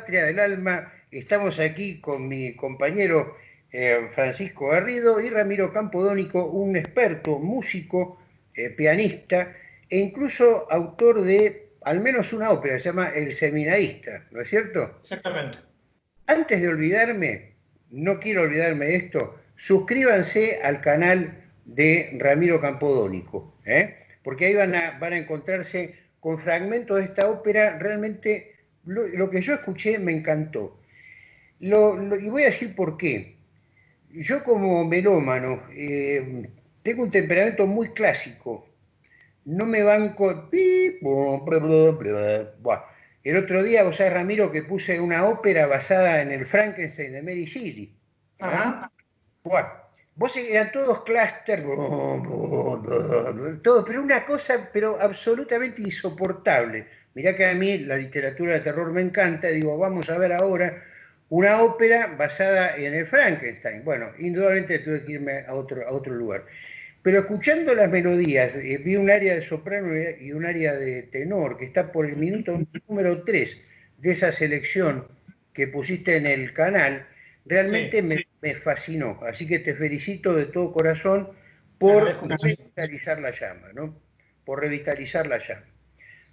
Patria del Alma. Estamos aquí con mi compañero Francisco Garrido y Ramiro Campodónico, un experto músico, pianista e incluso autor de al menos una ópera, se llama El Seminarista, ¿no es cierto? Exactamente. Antes de olvidarme, no quiero olvidarme de esto, suscríbanse al canal de Ramiro Campodónico, porque ahí van a encontrarse con fragmentos de esta ópera. Realmente lo que yo escuché me encantó. Y voy a decir por qué. Yo como melómano tengo un temperamento muy clásico. No me banco... El otro día, vos sabés, Ramiro, que puse una ópera basada en el Frankenstein de Mary Shelley. Ajá. Bueno, vos eran todos clúster, todo, pero una cosa, pero absolutamente insoportable. Mirá que a mí la literatura de terror me encanta, digo, vamos a ver ahora una ópera basada en el Frankenstein. Bueno, indudablemente tuve que irme a otro lugar. Pero escuchando las melodías, vi un área de soprano y un área de tenor que está por el minuto número 3 de esa selección que pusiste en el canal. Realmente me fascinó. Así que te felicito de todo corazón por revitalizar la llama, ¿no? Por revitalizar la llama.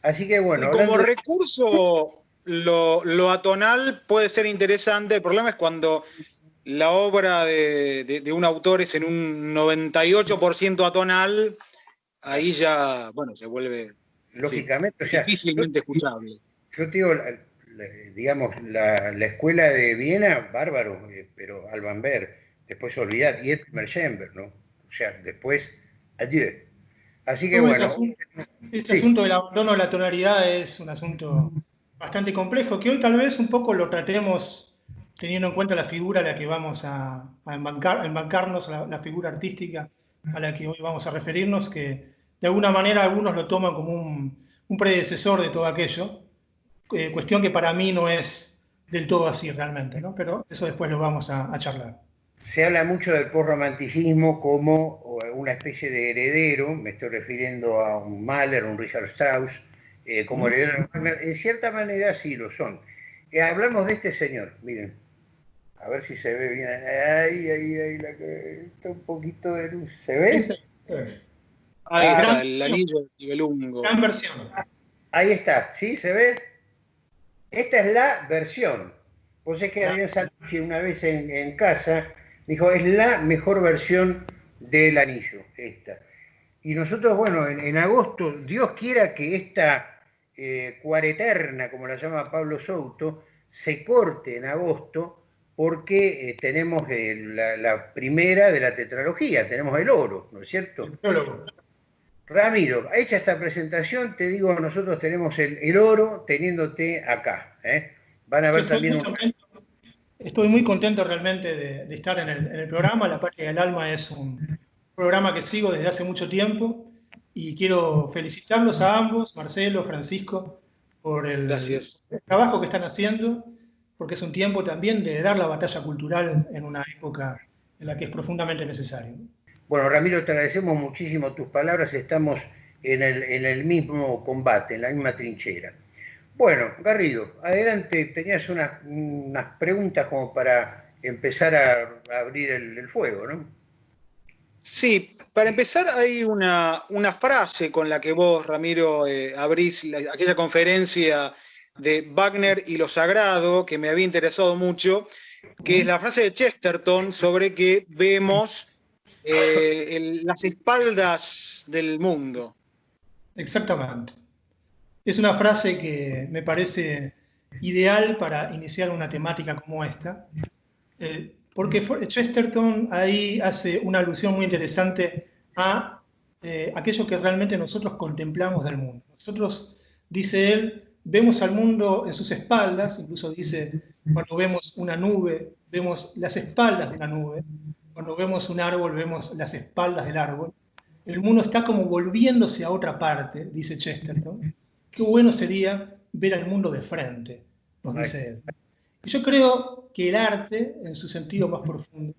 Así que bueno. Y como recurso, lo atonal puede ser interesante. El problema es cuando la obra de un autor es en un 98% atonal, ahí ya, bueno, se vuelve lógicamente, difícilmente escuchable. Yo te digo, digamos, la escuela de Viena, bárbaro, pero Alban Berg, después olvidar, y el primer Schoenberg, ¿no? O sea, después, adiós. Así que bueno. Ese asunto del abandono de la tonalidad es un asunto bastante complejo, que hoy tal vez un poco lo tratemos teniendo en cuenta la figura a la que vamos a embancarnos, la figura artística a la que hoy vamos a referirnos, que de alguna manera algunos lo toman como un predecesor de todo aquello, cuestión que para mí no es del todo así realmente, ¿no? Pero eso después lo vamos a charlar. Se habla mucho del postromanticismo como una especie de heredero, me estoy refiriendo a un Mahler, un Richard Strauss, como heredero de Wagner. En cierta manera sí lo son. Hablamos de este señor, miren, a ver si se ve bien. Ahí, está un poquito de luz. ¿Se ve? Sí. Ahí está, el anillo de Nibelungo. Gran versión. Ahí está, ¿sí? ¿Se ve? Esta es la versión. Vos sabés que Adrián Salucci una vez en casa dijo, es la mejor versión del anillo, esta. Y nosotros, bueno, en agosto, Dios quiera que esta cuareterna, como la llama Pablo Souto, se corte en agosto, porque tenemos la primera de la tetralogía, tenemos el oro, ¿no es cierto? Ramiro, hecha esta presentación, te digo, nosotros tenemos el oro teniéndote acá. Van a ver también Estoy muy contento realmente de estar en el programa. La Patria del Alma es un programa que sigo desde hace mucho tiempo y quiero felicitarlos a ambos, Marcelo, Francisco, por el trabajo que están haciendo, porque es un tiempo también de dar la batalla cultural en una época en la que es profundamente necesario. Bueno, Ramiro, te agradecemos muchísimo tus palabras. Estamos en el mismo combate, en la misma trinchera. Bueno, Garrido, adelante, tenías unas preguntas como para empezar a abrir el fuego, ¿no? Sí, para empezar hay una frase con la que vos, Ramiro, abrís aquella conferencia de Wagner y lo sagrado, que me había interesado mucho, que es la frase de Chesterton sobre que vemos las espaldas del mundo. Exactamente. Es una frase que me parece ideal para iniciar una temática como esta, porque Chesterton ahí hace una alusión muy interesante a aquello que realmente nosotros contemplamos del mundo. Nosotros, dice él, vemos al mundo en sus espaldas, incluso dice, cuando vemos una nube, vemos las espaldas de la nube, cuando vemos un árbol, vemos las espaldas del árbol. El mundo está como volviéndose a otra parte, dice Chesterton. Qué bueno sería ver al mundo de frente, nos dice él. Y yo creo que el arte, en su sentido más profundo,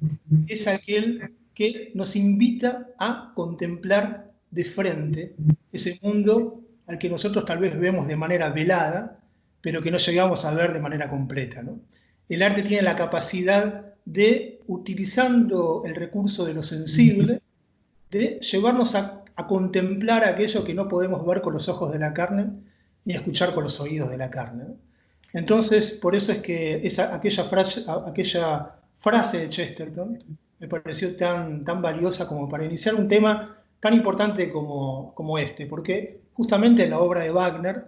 es aquel que nos invita a contemplar de frente ese mundo al que nosotros tal vez vemos de manera velada, pero que no llegamos a ver de manera completa, ¿no? El arte tiene la capacidad de, utilizando el recurso de lo sensible, de llevarnos a contemplar aquello que no podemos ver con los ojos de la carne ni escuchar con los oídos de la carne, ¿no? Entonces, por eso es que aquella frase de Chesterton me pareció tan valiosa como para iniciar un tema tan importante como este, porque justamente en la obra de Wagner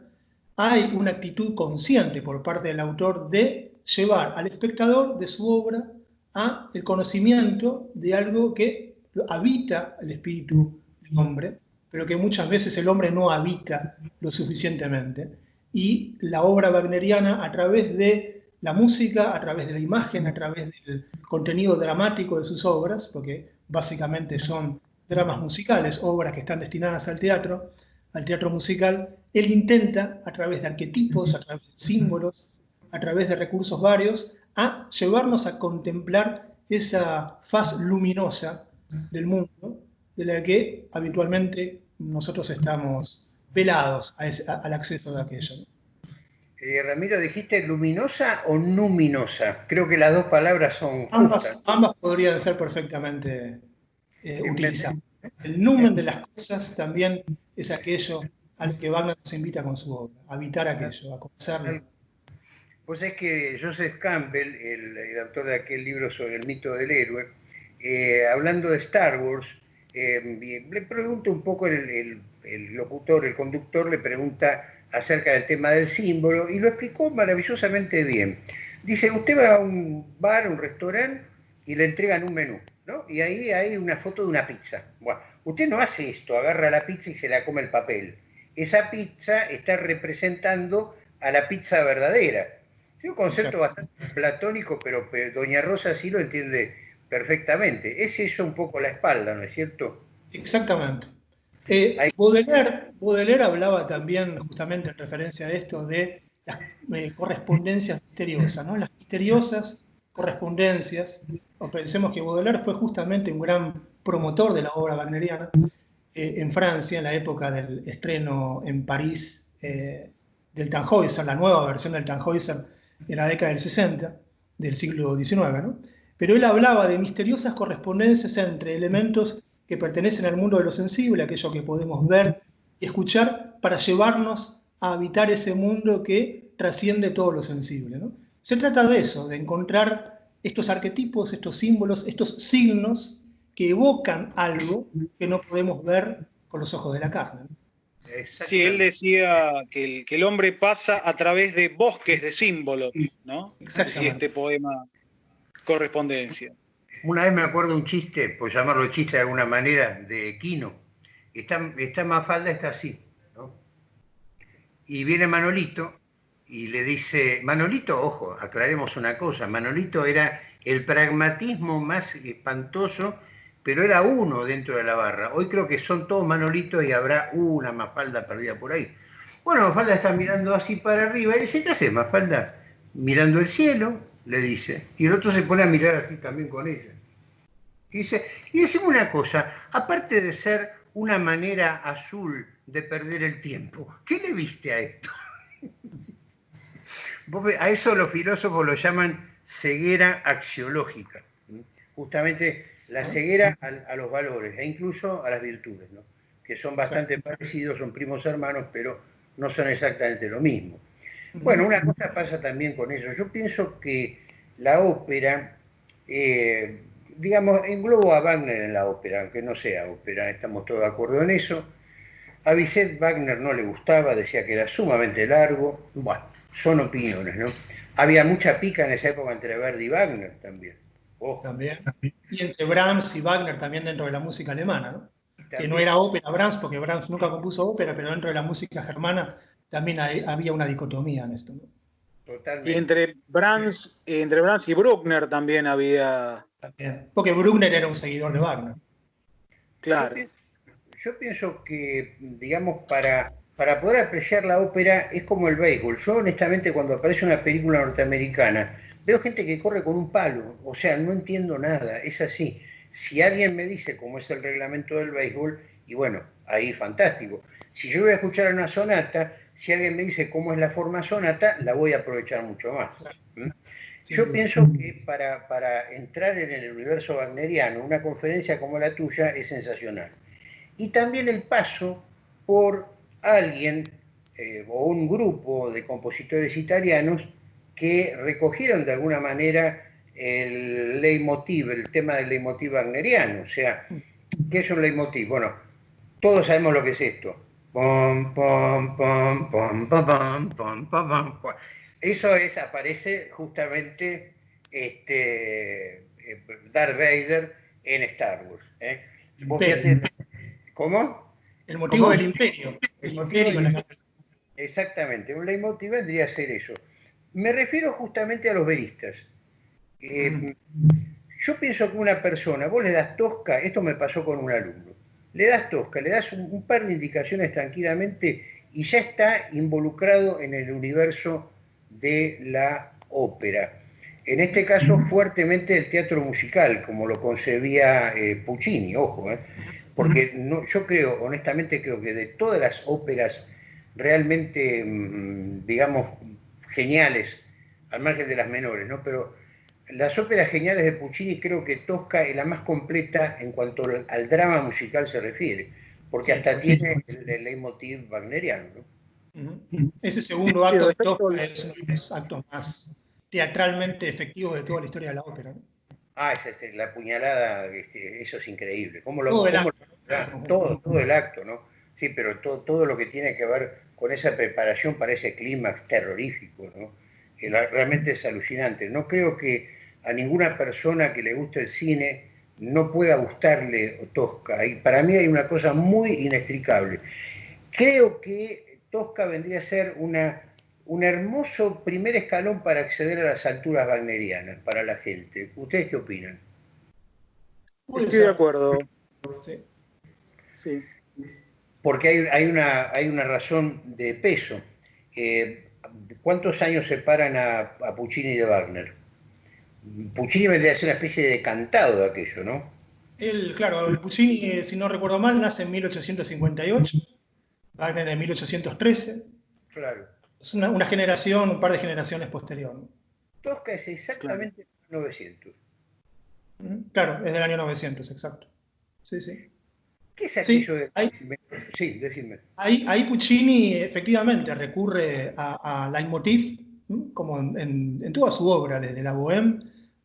hay una actitud consciente por parte del autor de llevar al espectador de su obra a el conocimiento de algo que habita el espíritu del hombre, pero que muchas veces el hombre no habita lo suficientemente. Y la obra wagneriana, a través de la música, a través de la imagen, a través del contenido dramático de sus obras, porque básicamente son dramas musicales, obras que están destinadas al teatro musical, él intenta, a través de arquetipos, a través de símbolos, a través de recursos varios, a llevarnos a contemplar esa faz luminosa del mundo, de la que habitualmente nosotros estamos velados al acceso de aquello. Ramiro, ¿dijiste luminosa o numinosa? Creo que las dos palabras son justas. Ambas podrían ser perfectamente utilizadas. El numen de las cosas también es aquello a lo que Wagner nos invita con su obra, a habitar aquello, a conocerlo. Pues es que Joseph Campbell, el autor de aquel libro sobre el mito del héroe, hablando de Star Wars, le pregunta un poco el locutor, el conductor, le pregunta acerca del tema del símbolo y lo explicó maravillosamente bien. Dice, usted va a un bar, un restaurante y le entregan un menú, ¿no? Y ahí hay una foto de una pizza. Bueno, usted no hace esto, agarra la pizza y se la come el papel. Esa pizza está representando a la pizza verdadera. Es un concepto bastante platónico, pero doña Rosa sí lo entiende perfectamente. Es eso un poco la espalda, ¿no es cierto? Exactamente. Baudelaire hablaba también, justamente en referencia a esto, de las correspondencias misteriosas, ¿no? Las misteriosas correspondencias. O pensemos que Baudelaire fue justamente un gran promotor de la obra wagneriana en Francia, en la época del estreno en París del Tannhäuser, la nueva versión del Tannhäuser en la década del 60, del siglo XIX, ¿no? Pero él hablaba de misteriosas correspondencias entre elementos que pertenecen al mundo de lo sensible, aquello que podemos ver y escuchar, para llevarnos a habitar ese mundo que trasciende todo lo sensible, ¿no? Se trata de eso, de encontrar estos arquetipos, estos símbolos, estos signos que evocan algo que no podemos ver con los ojos de la carne, ¿no? Sí, él decía que el hombre pasa a través de bosques de símbolos, ¿no? Decía este poema Correspondencia. Una vez me acuerdo un chiste, por llamarlo chiste de alguna manera, de Quino. Está Mafalda, está así, ¿no? Y viene Manolito y le dice, Manolito, ojo, aclaremos una cosa, Manolito era el pragmatismo más espantoso, pero era uno dentro de la barra. Hoy creo que son todos Manolitos y habrá una Mafalda perdida por ahí. Bueno, Mafalda está mirando así para arriba y le dice, ¿qué haces, Mafalda? Mirando el cielo, le dice. Y el otro se pone a mirar así también con ella. Y dice, y decime una cosa, aparte de ser una manera azul de perder el tiempo, ¿qué le viste a esto? A eso los filósofos lo llaman ceguera axiológica. Justamente la ceguera a los valores e incluso a las virtudes, ¿no? Que son bastante parecidos, son primos hermanos, pero no son exactamente lo mismo. Bueno, una cosa pasa también con eso. Yo pienso que la ópera, digamos, englobo a Wagner en la ópera, aunque no sea ópera, estamos todos de acuerdo en eso. A Bizet Wagner no le gustaba, decía que era sumamente largo. Bueno, son opiniones, ¿no? Había mucha pica en esa época entre Verdi y Wagner también. También. Y entre Brahms y Wagner también dentro de la música alemana, ¿no? Que no era ópera Brahms, porque Brahms nunca compuso ópera, pero dentro de la música germana también había una dicotomía en esto, ¿no? Totalmente. Y entre Brahms y Bruckner también había... También. Porque Bruckner era un seguidor de Wagner. Claro. Yo pienso que, digamos, para poder apreciar la ópera es como el béisbol. Yo, honestamente, cuando aparece una película norteamericana, veo gente que corre con un palo. O sea, no entiendo nada. Es así. Si alguien me dice cómo es el reglamento del béisbol, y bueno, ahí fantástico. Si yo voy a escuchar una sonata, si alguien me dice cómo es la forma sonata, la voy a aprovechar mucho más. Yo pienso que para entrar en el universo wagneriano, una conferencia como la tuya es sensacional. Y también el paso por alguien o un grupo de compositores italianos que recogieron de alguna manera el leitmotiv, el tema del leitmotiv wagneriano. O sea, ¿qué es un leitmotiv? Bueno, todos sabemos lo que es esto. Pom, pom, pom, pom, pom, pom, pom, pom, pom. Eso aparece justamente Darth Vader en Star Wars. ¿Cómo? El motivo del imperio. El motivo del... Exactamente, un leitmotiv vendría a ser eso. Me refiero justamente a los veristas. Yo pienso que una persona, vos le das tosca, esto me pasó con un alumno, le das tosca, le das un par de indicaciones tranquilamente y ya está involucrado en el universo de la ópera. En este caso, fuertemente el teatro musical, como lo concebía Puccini, ojo, porque no, yo creo, honestamente creo que de todas las óperas realmente, digamos, geniales, al margen de las menores, ¿no? Pero las óperas geniales de Puccini creo que Tosca es la más completa en cuanto al drama musical se refiere, porque hasta tiene el leitmotiv wagneriano, ¿no? Ese segundo acto de Tosca es uno de los actos más teatralmente efectivos de toda la historia de la ópera, ¿no? La puñalada, eso es increíble. Todo el acto, ¿no? Sí, pero todo lo que tiene que ver con esa preparación para ese clímax terrorífico, ¿no? Realmente es alucinante. No creo que a ninguna persona que le guste el cine no pueda gustarle Tosca. Y para mí hay una cosa muy inextricable. Creo que Tosca vendría a ser un hermoso primer escalón para acceder a las alturas wagnerianas para la gente. ¿Ustedes qué opinan? Estoy de acuerdo. Sí. Porque hay una razón de peso. ¿Cuántos años separan a Puccini de Wagner? Puccini vendría a ser una especie de cantado de aquello, ¿no? Claro, el Puccini, si no recuerdo mal, nace en 1858, Wagner en 1813. Claro. Es una generación, un par de generaciones posterior, ¿no? Tosca es exactamente 900. Claro, es del año 900, exacto. Sí, sí. ¿Qué es aquello de...? Sí, decime. Ahí Puccini efectivamente recurre a leitmotiv, como en toda su obra, desde la Bohème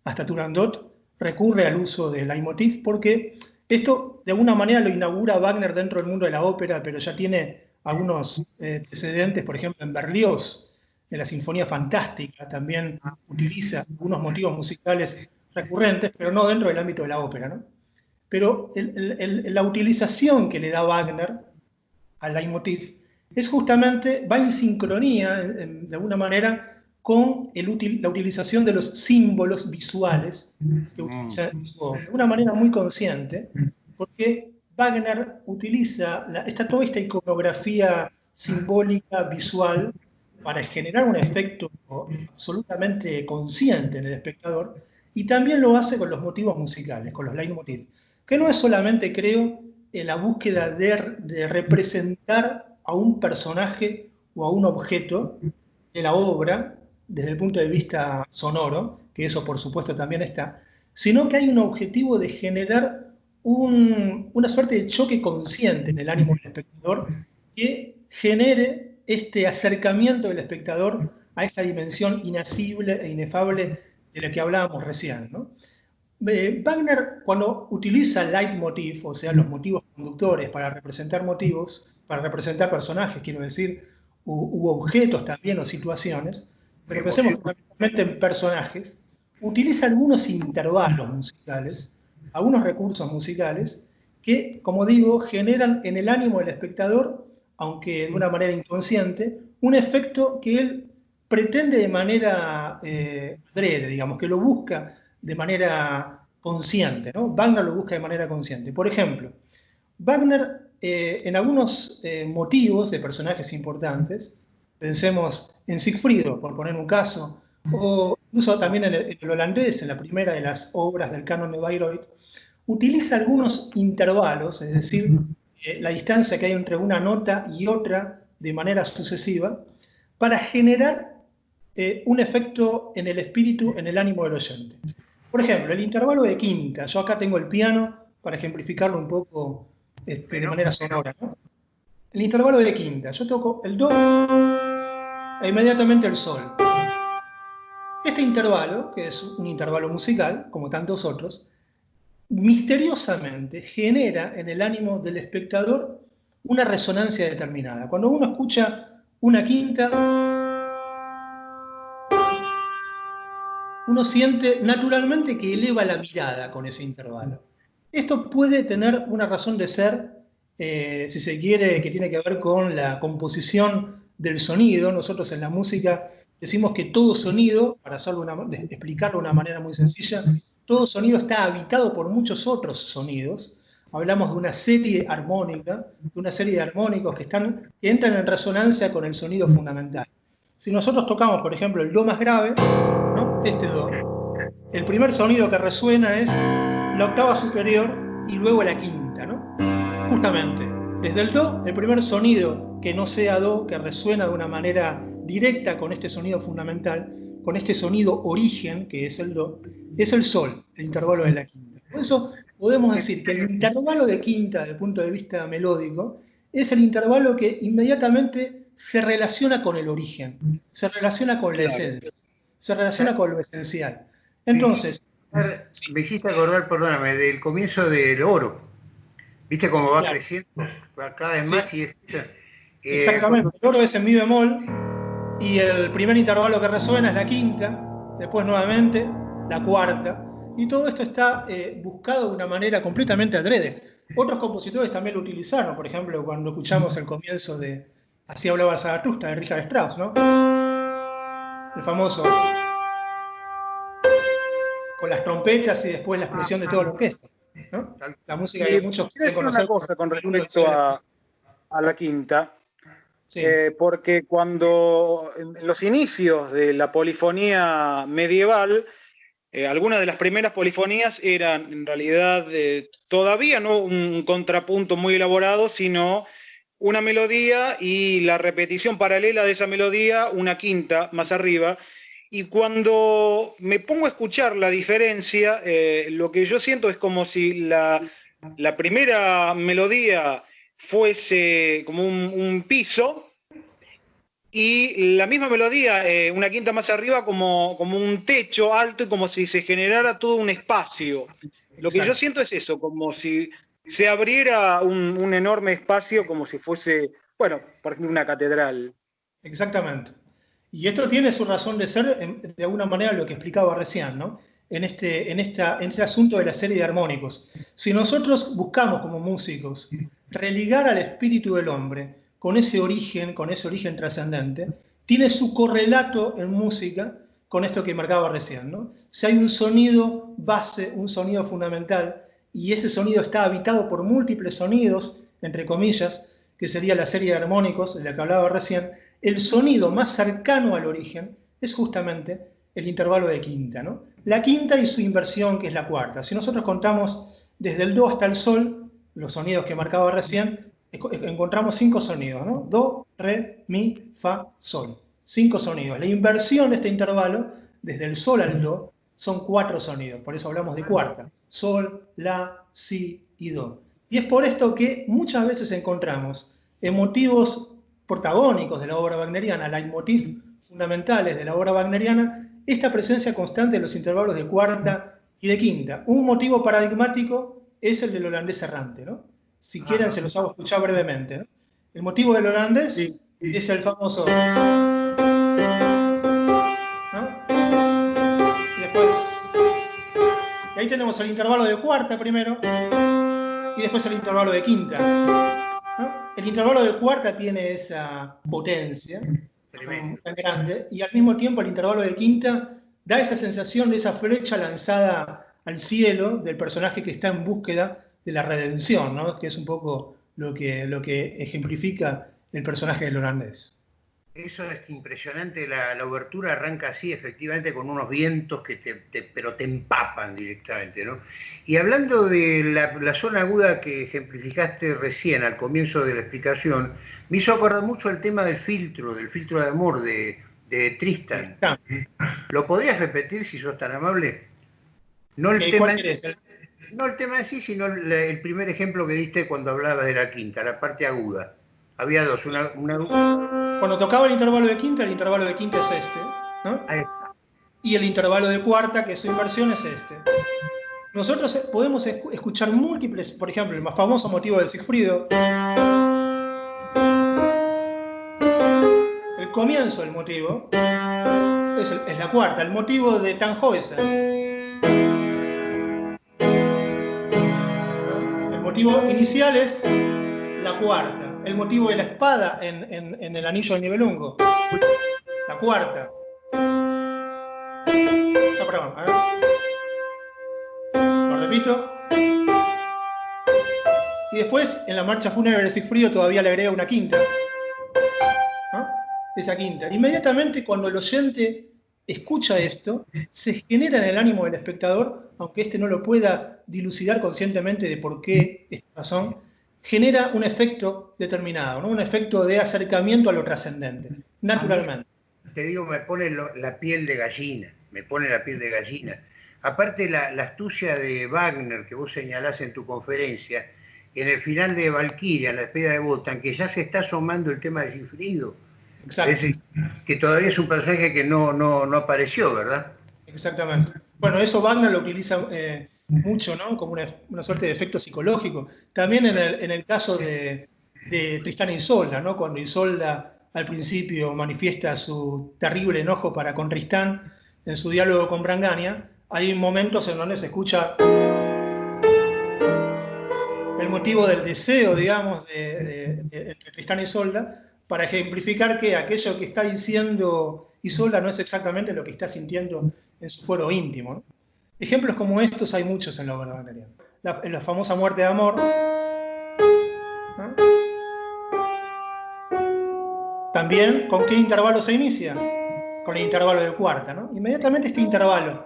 hasta Turandot, recurre al uso del leitmotiv, porque esto de alguna manera lo inaugura Wagner dentro del mundo de la ópera, pero ya tiene algunos precedentes, por ejemplo en Berlioz, en la Sinfonía Fantástica, también utiliza algunos motivos musicales recurrentes, pero no dentro del ámbito de la ópera, ¿no? Pero la utilización que le da Wagner al leitmotiv es justamente, va en sincronía, de alguna manera, con la utilización de los símbolos visuales que utiliza de una manera muy consciente, porque Wagner utiliza toda esta iconografía simbólica, visual, para generar un efecto absolutamente consciente en el espectador, y también lo hace con los motivos musicales, con los leitmotiv, que no es solamente, creo, la búsqueda de representar a un personaje o a un objeto de la obra desde el punto de vista sonoro, que eso por supuesto también está, sino que hay un objetivo de generar una suerte de choque consciente en el ánimo del espectador que genere este acercamiento del espectador a esta dimensión inasible e inefable de la que hablábamos recién, ¿no? Wagner, cuando utiliza el leitmotiv, o sea, los motivos conductores para representar motivos, para representar personajes, quiero decir, u objetos también o situaciones, pero pensemos fundamentalmente en personajes, utiliza algunos intervalos musicales, algunos recursos musicales que, como digo, generan en el ánimo del espectador, aunque de una manera inconsciente, un efecto que él pretende de manera adrede, digamos, que lo busca de manera consciente, ¿no? Wagner lo busca de manera consciente. Por ejemplo, Wagner, en algunos motivos de personajes importantes, pensemos en Sigfrido, por poner un caso, o incluso también en el holandés, en la primera de las obras del canon de Bayreuth, utiliza algunos intervalos, es decir, la distancia que hay entre una nota y otra de manera sucesiva para generar un efecto en el espíritu, en el ánimo del oyente. Por ejemplo, el intervalo de quinta. Yo acá tengo el piano para ejemplificarlo un poco de manera sonora, ¿no? El intervalo de quinta. Yo toco el do e inmediatamente el sol. Este intervalo, que es un intervalo musical, como tantos otros, misteriosamente genera en el ánimo del espectador una resonancia determinada. Cuando uno escucha una quinta, uno siente naturalmente que eleva la mirada con ese intervalo. Esto puede tener una razón de ser, si se quiere, que tiene que ver con la composición del sonido. Nosotros en la música decimos que todo sonido, para explicarlo de una manera muy sencilla, todo sonido está habitado por muchos otros sonidos. Hablamos de una serie armónica, de una serie de armónicos que entran en resonancia con el sonido fundamental. Si nosotros tocamos, por ejemplo, el do más grave, ¿no? Este do, el primer sonido que resuena es la octava superior y luego la quinta, ¿no? Justamente, desde el do, el primer sonido que no sea do, que resuena de una manera directa con este sonido fundamental, con este sonido origen, que es el do, es el sol, el intervalo de la quinta. Por eso podemos decir que el intervalo de quinta, desde el punto de vista melódico, es el intervalo que inmediatamente se relaciona con el origen, se relaciona con la esencia, se relaciona con lo esencial. Entonces, me hiciste acordar, perdóname, del comienzo del oro. ¿Viste cómo va creciendo cada vez más? Sí. Exactamente, el oro es en mi bemol y el primer intervalo que resuena es la quinta, después nuevamente la cuarta, y todo esto está buscado de una manera completamente adrede. Otros compositores también lo utilizaron, por ejemplo, cuando escuchamos el comienzo de Así hablaba Zaratustra, de Richard Strauss, ¿no? El famoso, con las trompetas y después la explosión de toda la orquesta, ¿no? La música que muchos quiero decir una cosa con respecto a la quinta, sí. Porque cuando en los inicios de la polifonía medieval, algunas de las primeras polifonías eran en realidad todavía no un contrapunto muy elaborado, sino una melodía y la repetición paralela de esa melodía, una quinta más arriba. Y cuando me pongo a escuchar la diferencia, lo que yo siento es como si la primera melodía fuese como un piso y la misma melodía, una quinta más arriba, como un techo alto y como si se generara todo un espacio. Lo que yo siento es eso, como si se abriera un enorme espacio, como si fuese, bueno, por ejemplo, una catedral. Exactamente. Y esto tiene su razón de ser, de alguna manera, lo que explicaba recién, ¿no? En este asunto de la serie de armónicos. Si nosotros buscamos como músicos religar al espíritu del hombre con ese origen trascendente, tiene su correlato en música con esto que marcaba recién, ¿no? Si hay un sonido base, un sonido fundamental, y ese sonido está habitado por múltiples sonidos, entre comillas, que sería la serie de armónicos de la que hablaba recién, el sonido más cercano al origen es justamente el intervalo de quinta, ¿no? La quinta y su inversión, que es la cuarta. Si nosotros contamos desde el do hasta el sol, los sonidos que marcaba recién, encontramos 5 sonidos, ¿no? Do, re, mi, fa, sol. 5 sonidos. La inversión de este intervalo, desde el sol al do, son 4 sonidos. Por eso hablamos de cuarta. Sol, la, si y do. Y es por esto que muchas veces encontramos en motivos protagónicos de la obra wagneriana, leitmotiv fundamentales de la obra wagneriana, esta presencia constante de los intervalos de cuarta y de quinta. Un motivo paradigmático es el del holandés errante, ¿no? Si quieren se los hago escuchar brevemente, ¿no? El motivo del holandés es el famoso, ¿no? Y después, y ahí tenemos el intervalo de cuarta primero, y después el intervalo de quinta, ¿no? El intervalo de cuarta tiene esa potencia tan grande, y al mismo tiempo el intervalo de quinta da esa sensación de esa flecha lanzada al cielo del personaje que está en búsqueda de la redención, ¿no? Que es un poco lo que ejemplifica el personaje del holandés. Eso es impresionante, la obertura arranca así, efectivamente, con unos vientos que pero te empapan directamente, ¿no? Y hablando de la zona aguda que ejemplificaste recién, al comienzo de la explicación, me hizo acordar mucho el tema del filtro de amor de Tristan. ¿Lo podrías repetir si sos tan amable? No el tema no el tema en sí, sino el primer ejemplo que diste cuando hablabas de la quinta, la parte aguda. Había dos, Cuando tocaba el intervalo de quinta es este, ¿no? Y el intervalo de cuarta, que es su inversión, es este. Nosotros podemos escuchar múltiples, por ejemplo, el más famoso motivo del Sigfrido. El comienzo del motivo es la cuarta, el motivo de Tannhäuser. El motivo inicial es la cuarta. El motivo de la espada en el anillo del Nibelungo. La cuarta. No, perdón, a ver. Lo repito. Y después, en la marcha fúnebre de Sigfrido todavía le agrega una quinta. ¿No? Esa quinta. Inmediatamente cuando el oyente escucha esto, se genera en el ánimo del espectador, aunque éste no lo pueda dilucidar conscientemente de por qué esta razón, genera un efecto determinado, ¿no? Un efecto de acercamiento a lo trascendente, naturalmente. Te digo, me pone la piel de gallina, Aparte la astucia de Wagner que vos señalás en tu conferencia, en el final de Valkyria, en la despedida de Wotan, que ya se está asomando el tema de Sigfrido. Exacto. Que todavía es un personaje que no apareció, ¿verdad? Exactamente. Bueno, eso Wagner lo utiliza mucho, ¿no? Como una suerte de efecto psicológico. También en el caso de Tristán e Isolda, ¿no? Cuando Isolda al principio manifiesta su terrible enojo para con Tristán en su diálogo con Brangania, hay momentos en donde se escucha el motivo del deseo, digamos, entre Tristán y Isolda, para ejemplificar que aquello que está diciendo Isolda no es exactamente lo que está sintiendo en su fuero íntimo, ¿no? Ejemplos como estos hay muchos en la obra wagneriana. La famosa muerte de amor, ¿no? También, ¿con qué intervalo se inicia? Con el intervalo de cuarta, ¿no? Inmediatamente este intervalo,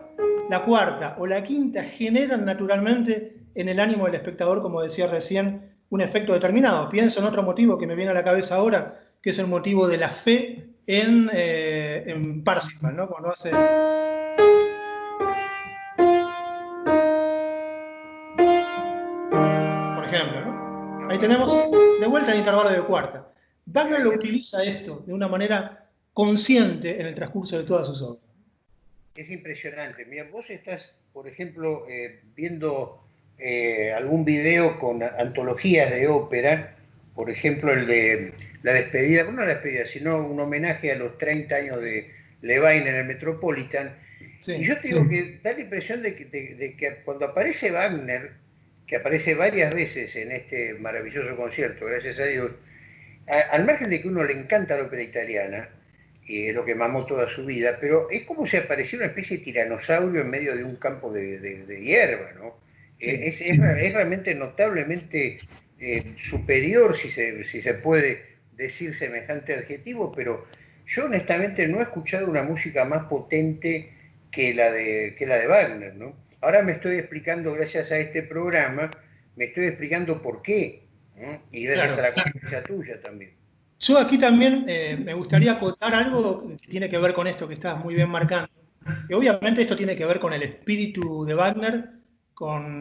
la cuarta o la quinta, generan naturalmente en el ánimo del espectador, como decía recién, un efecto determinado. Pienso en otro motivo que me viene a la cabeza ahora, que es el motivo de la fe en Parsifal, ¿no? Cuando hace... Por ejemplo, ¿no? Ahí tenemos de vuelta el intervalo de cuarta. Wagner lo utiliza esto de una manera consciente en el transcurso de todas sus obras. Es impresionante. Mira, vos estás, por ejemplo, viendo algún video con antologías de ópera, por ejemplo, el de la despedida, no la despedida, sino un homenaje a los 30 años de Levine en el Metropolitan. Sí, y yo te digo que da la impresión de que cuando aparece Wagner, que aparece varias veces en este maravilloso concierto, gracias a Dios, al margen de que uno le encanta la ópera italiana, es lo que mamó toda su vida, pero es como si apareciera una especie de tiranosaurio en medio de un campo de hierba, ¿no? Sí, es realmente notablemente superior, si se puede decir semejante adjetivo, pero yo honestamente no he escuchado una música más potente que la de Wagner, ¿no? Ahora me estoy explicando, gracias a este programa, me estoy explicando por qué, ¿no? Y gracias a la conferencia tuya también. Yo aquí también me gustaría acotar algo que tiene que ver con esto que estás muy bien marcando. Y obviamente esto tiene que ver con el espíritu de Wagner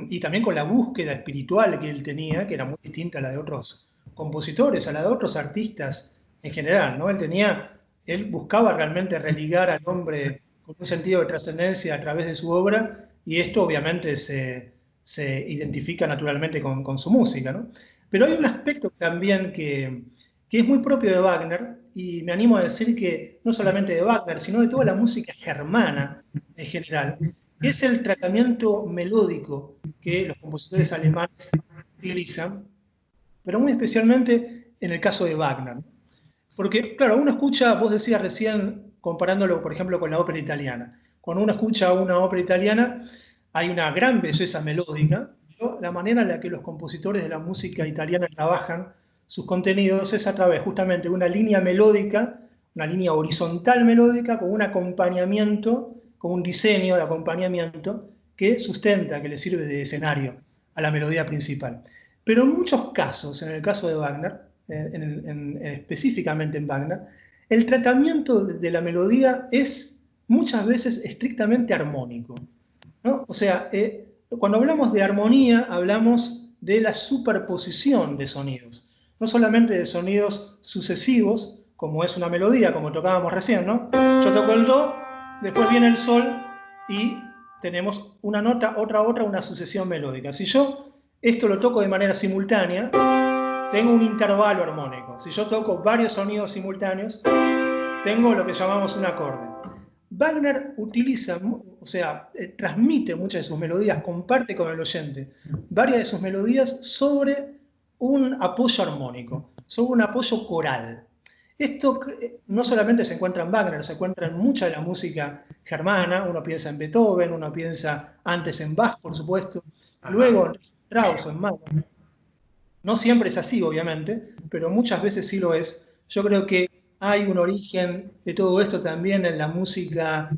y también con la búsqueda espiritual que él tenía, que era muy distinta a la de otros compositores, a la de otros artistas en general, ¿no? Él buscaba realmente religar al hombre con un sentido de trascendencia a través de su obra, y esto obviamente se identifica naturalmente con su música, ¿no? Pero hay un aspecto también que es muy propio de Wagner, y me animo a decir que no solamente de Wagner, sino de toda la música germana en general, que es el tratamiento melódico que los compositores alemanes utilizan, pero muy especialmente en el caso de Wagner. Porque, claro, uno escucha, vos decías recién, comparándolo, por ejemplo, con la ópera italiana. Cuando uno escucha una ópera italiana, hay una gran belleza melódica, pero la manera en la que los compositores de la música italiana trabajan sus contenidos es a través justamente de una línea melódica una línea horizontal melódica con un acompañamiento, con un diseño de acompañamiento que sustenta, que le sirve de escenario a la melodía principal. Pero en muchos casos, en el caso de Wagner, específicamente en Wagner, el tratamiento de la melodía es muchas veces estrictamente armónico, ¿no? O sea, cuando hablamos de armonía, hablamos de la superposición de sonidos, no solamente de sonidos sucesivos, como es una melodía, como tocábamos recién, ¿no? Yo toco el do, después viene el sol y tenemos una nota, otra, una sucesión melódica. Si yo esto lo toco de manera simultánea, tengo un intervalo armónico. Si yo toco varios sonidos simultáneos, tengo lo que llamamos un acorde. Wagner utiliza, o sea, transmite muchas de sus melodías, comparte con el oyente varias de sus melodías sobre un apoyo armónico, sobre un apoyo coral. Esto no solamente se encuentra en Wagner, se encuentra en mucha de la música germana. Uno piensa en Beethoven, uno piensa antes en Bach, por supuesto, luego en Strauss o en Mahler. No siempre es así, obviamente, pero muchas veces sí lo es. Yo creo que hay un origen de todo esto también en la música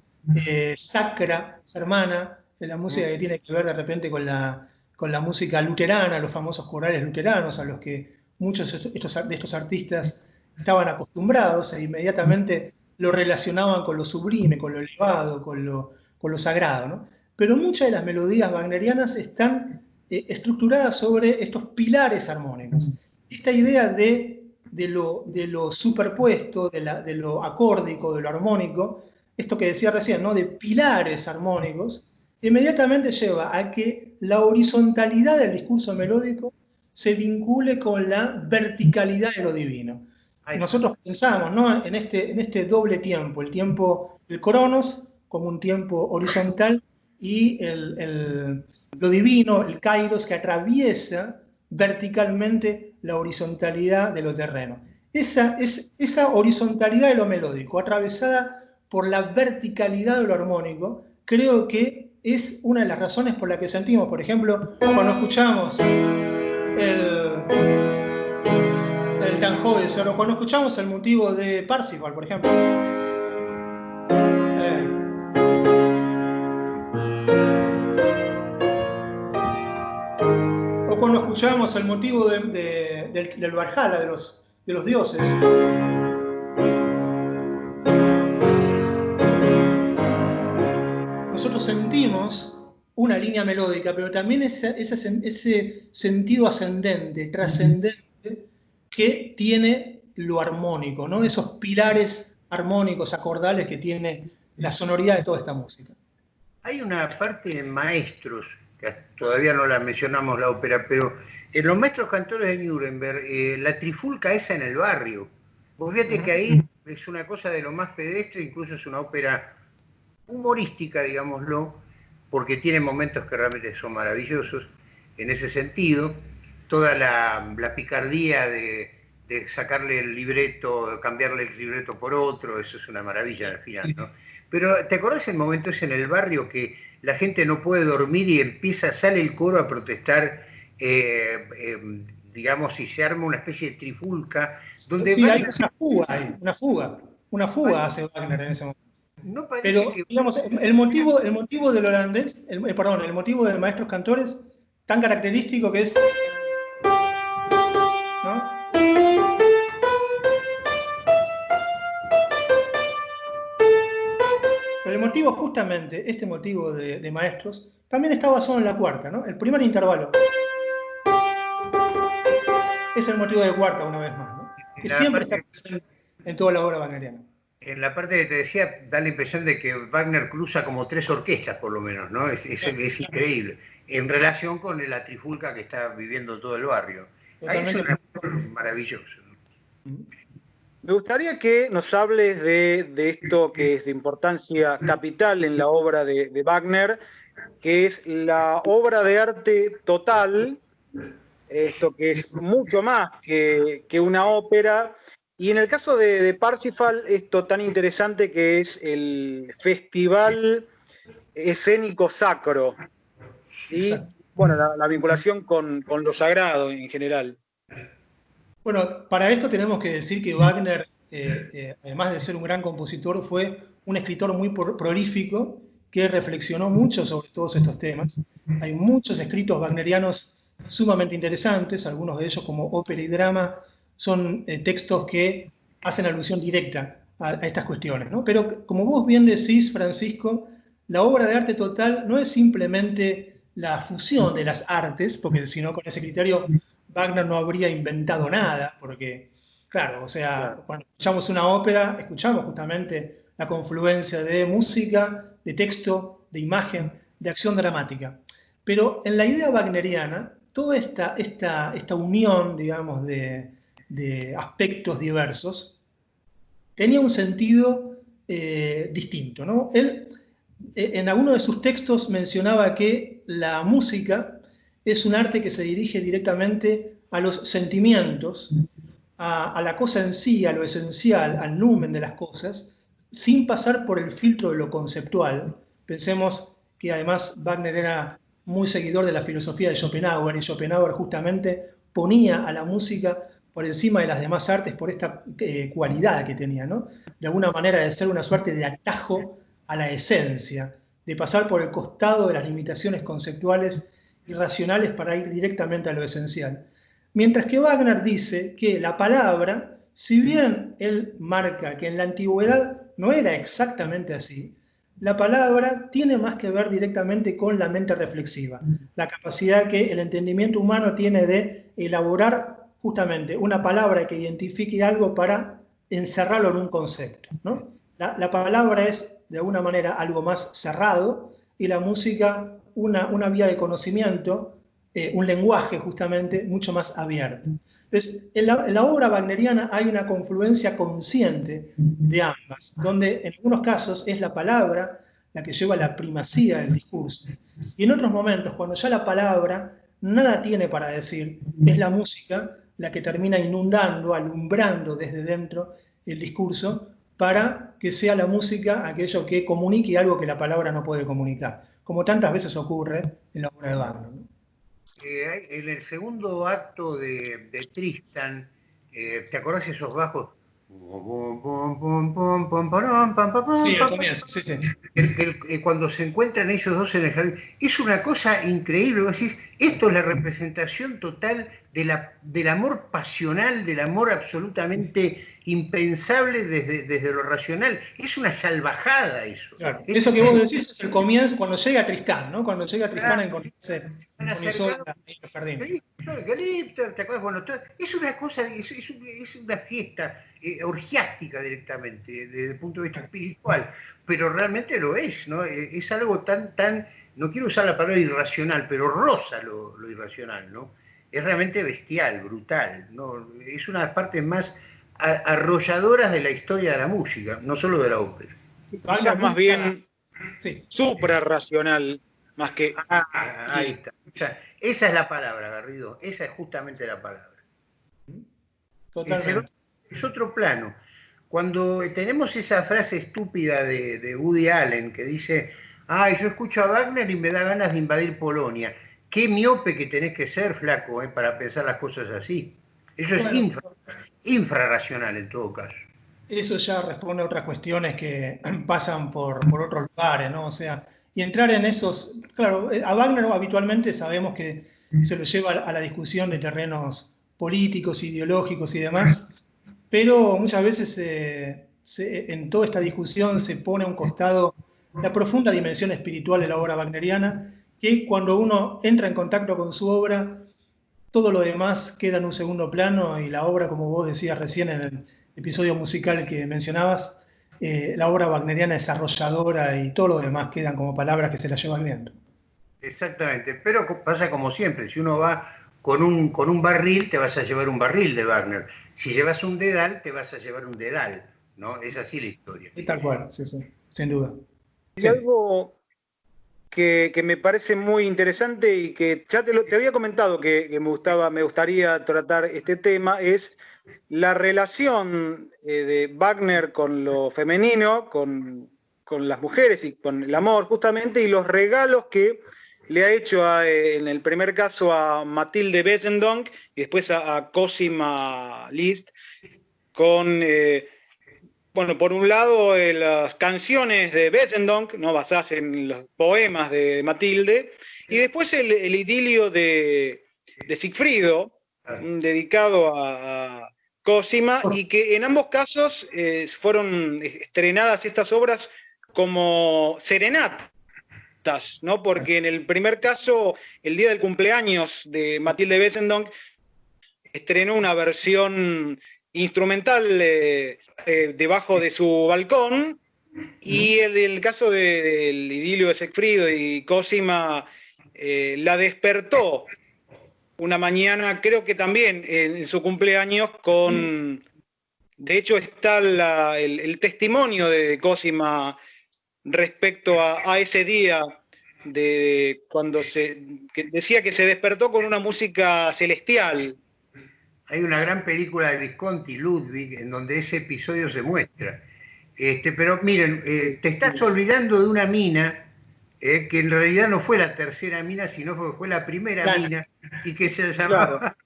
sacra germana, en la música que tiene que ver de repente con la música luterana, los famosos corales luteranos, a los que muchos de estos artistas estaban acostumbrados e inmediatamente lo relacionaban con lo sublime, con lo elevado, con lo sagrado, ¿no? Pero muchas de las melodías wagnerianas están estructuradas sobre estos pilares armónicos. Esta idea de lo superpuesto, de lo acórdico, de lo armónico, esto que decía recién, ¿no? De pilares armónicos, inmediatamente lleva a que la horizontalidad del discurso melódico se vincule con la verticalidad de lo divino. Nosotros pensamos, ¿no? en este doble tiempo, el tiempo del cronos como un tiempo horizontal y lo divino, el kairos, que atraviesa verticalmente la horizontalidad de lo terreno. Esa horizontalidad de lo melódico, atravesada por la verticalidad de lo armónico, creo que es una de las razones por las que sentimos, por ejemplo, cuando escuchamos el Tannhäuser, o cuando escuchamos el motivo de Parsifal, por ejemplo. O cuando escuchamos el motivo del Valhalla, de los dioses. Nosotros sentimos una línea melódica, pero también ese sentido ascendente, trascendente, que tiene lo armónico, ¿no? Esos pilares armónicos, acordales que tiene la sonoridad de toda esta música. Hay una parte en Maestros, que todavía no la mencionamos la ópera, pero en Los Maestros Cantores de Nuremberg, la trifulca esa en el barrio. Vos fíjate que ahí es una cosa de lo más pedestre, incluso es una ópera humorística, digámoslo, porque tiene momentos que realmente son maravillosos en ese sentido. Toda la picardía de sacarle el libreto, cambiarle el libreto por otro, eso es una maravilla al final, ¿no? Pero ¿te acordás el momento ese en el barrio que la gente no puede dormir y sale el coro a protestar, digamos, y se arma una especie de trifulca? Donde sí, hay una fuga hace Wagner en ese momento. No parece pero, que... digamos, el motivo del holandés, el motivo de Maestros Cantores, tan característico que es... ¿no? Pero el motivo, justamente, este motivo de Maestros, también está basado en la cuarta, ¿no? El primer intervalo es el motivo de cuarta, una vez más, ¿no? Que siempre está presente en toda la obra wagneriana. En la parte que te decía, da la impresión de que Wagner cruza como 3 orquestas, por lo menos, ¿no? Es increíble, en relación con la trifulca que está viviendo todo el barrio. Ahí es maravilloso. Me gustaría que nos hables de esto que es de importancia capital en la obra de Wagner, que es la obra de arte total, esto que es mucho más que una ópera. Y en el caso de Parsifal, esto tan interesante que es el Festival Escénico Sacro. Y, bueno, la vinculación con lo sagrado en general. Bueno, para esto tenemos que decir que Wagner además de ser un gran compositor, fue un escritor muy prolífico que reflexionó mucho sobre todos estos temas. Hay muchos escritos wagnerianos sumamente interesantes, algunos de ellos como ópera y drama, son textos que hacen alusión directa a estas cuestiones, ¿no? Pero como vos bien decís, Francisco, la obra de arte total no es simplemente la fusión de las artes, porque si no, con ese criterio Wagner no habría inventado nada, porque, claro, o sea, cuando escuchamos una ópera, escuchamos justamente la confluencia de música, de texto, de imagen, de acción dramática. Pero en la idea wagneriana, toda esta unión, digamos, de aspectos diversos, tenía un sentido distinto, ¿no? Él, en alguno de sus textos mencionaba que la música es un arte que se dirige directamente a los sentimientos, a la cosa en sí, a lo esencial, al numen de las cosas, sin pasar por el filtro de lo conceptual. Pensemos que además Wagner era muy seguidor de la filosofía de Schopenhauer, y Schopenhauer justamente ponía a la música por encima de las demás artes por esta cualidad que tenía, ¿no? De alguna manera de ser una suerte de atajo a la esencia, de pasar por el costado de las limitaciones conceptuales y racionales para ir directamente a lo esencial. Mientras que Wagner dice que la palabra, si bien él marca que en la antigüedad no era exactamente así, la palabra tiene más que ver directamente con la mente reflexiva, la capacidad que el entendimiento humano tiene de elaborar justamente una palabra que identifique algo para encerrarlo en un concepto, ¿no? La palabra es, de alguna manera, algo más cerrado y la música una vía de conocimiento, un lenguaje justamente mucho más abierto. Entonces, en la obra wagneriana hay una confluencia consciente de ambas, donde en algunos casos es la palabra la que lleva la primacía del discurso. Y en otros momentos, cuando ya la palabra nada tiene para decir, es la música la que termina inundando, alumbrando desde dentro el discurso para que sea la música aquello que comunique algo que la palabra no puede comunicar, como tantas veces ocurre en la obra de Wagner, ¿no? En el segundo acto de Tristan, ¿te acordás esos bajos? Sí, al comienzo, sí, sí. Cuando se encuentran ellos dos en el jardín, es una cosa increíble. Vos decís, esto es la representación total del amor pasional, del amor absolutamente impensable desde lo racional. Es una salvajada eso. Claro. Eso que vos decís es el comienzo, cuando llega Tristán, ¿no? Cuando llega Tristán a encontrarse con Isolda en los jardines. ¿Te acuerdas? Bueno, es una cosa, es una fiesta orgiástica directamente, desde el punto de vista espiritual, pero realmente lo es, ¿no? Es algo tan, no quiero usar la palabra irracional, pero roza lo irracional, ¿no? Es realmente bestial, brutal, ¿no? Es una de las partes más arrolladoras de la historia de la música, no solo de la ópera. Quizás más bien suprarracional, más que... ahí está. Esa es la palabra, Garrido. Esa es justamente la palabra. Totalmente. Es otro plano. Cuando tenemos esa frase estúpida de Woody Allen que dice, yo escucho a Wagner y me da ganas de invadir Polonia. Qué miope que tenés que ser, flaco, para pensar las cosas así. Eso es infrarracional en todo caso. Eso ya responde a otras cuestiones que pasan por otros lugares, ¿no? O sea, y entrar en esos... Claro, a Wagner habitualmente sabemos que se lo lleva a la discusión de terrenos políticos, ideológicos y demás, pero muchas veces en toda esta discusión se pone a un costado la profunda dimensión espiritual de la obra wagneriana, que cuando uno entra en contacto con su obra, todo lo demás queda en un segundo plano y la obra, como vos decías recién en el episodio musical que mencionabas, la obra wagneriana es arrolladora y todo lo demás quedan como palabras que se las lleva el viento. Exactamente, pero pasa como siempre, si uno va con un barril, te vas a llevar un barril de Wagner. Si llevas un dedal, te vas a llevar un dedal, ¿no? Es así la historia. Y tal cual, sí, sin duda. Y algo que me parece muy interesante y que ya te había comentado que me gustaría tratar este tema es la relación de Wagner con lo femenino, con las mujeres y con el amor justamente, y los regalos que le ha hecho en el primer caso a Mathilde Wesendonck y después a Cosima Liszt con bueno, por un lado, las canciones de Wesendonck, ¿no? Basadas en los poemas de Matilde, y después el idilio de Sigfrido, dedicado a Cosima, y que en ambos casos fueron estrenadas estas obras como serenatas, ¿no? Porque en el primer caso, el día del cumpleaños de Matilde Wesendonck, estrenó una versión instrumental debajo de su balcón, y el caso del idilio de Sigfrido y Cosima la despertó una mañana, creo que también en su cumpleaños, de hecho está el testimonio de Cosima respecto a ese día, de cuando que decía que se despertó con una música celestial. Hay una gran película de Visconti, Ludwig, en donde ese episodio se muestra. Pero miren, te estás olvidando de una mina, que en realidad no fue la tercera mina, sino que fue la primera mina, y que se llamaba...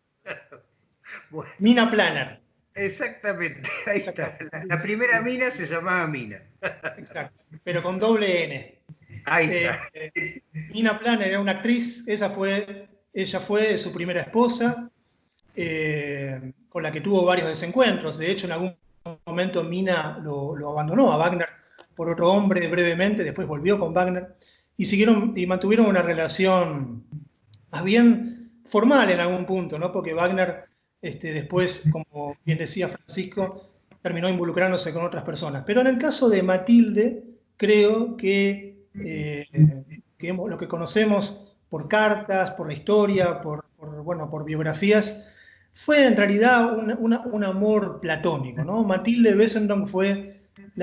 Bueno, Mina Planner. Exactamente, ahí está. La primera mina se llamaba Mina. Exacto, pero con doble N. Ahí está. Mina Planner era una actriz, ella fue su primera esposa, con la que tuvo varios desencuentros. De hecho, en algún momento Mina lo abandonó a Wagner por otro hombre brevemente, después volvió con Wagner y mantuvieron una relación más bien formal en algún punto, ¿no? Porque Wagner después, como bien decía Francisco, terminó involucrándose con otras personas. Pero en el caso de Matilde, creo que lo que conocemos por cartas, por la historia, por biografías, fue en realidad un amor platónico, ¿no? Matilde Wesendonck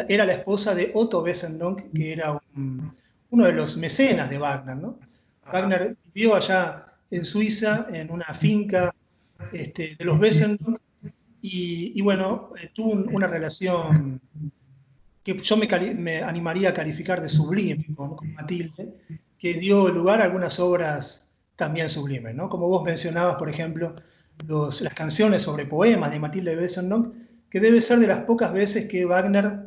era la esposa de Otto Wesendonck, que era uno de los mecenas de Wagner, ¿no? Wagner vivió allá en Suiza, en una finca de los Wesendonck, y bueno, tuvo una relación que yo me animaría a calificar de sublime con Matilde, que dio lugar a algunas obras también sublimes, ¿no? Como vos mencionabas, por ejemplo, las canciones sobre poemas de Matilde Wesendonck, que debe ser de las pocas veces que Wagner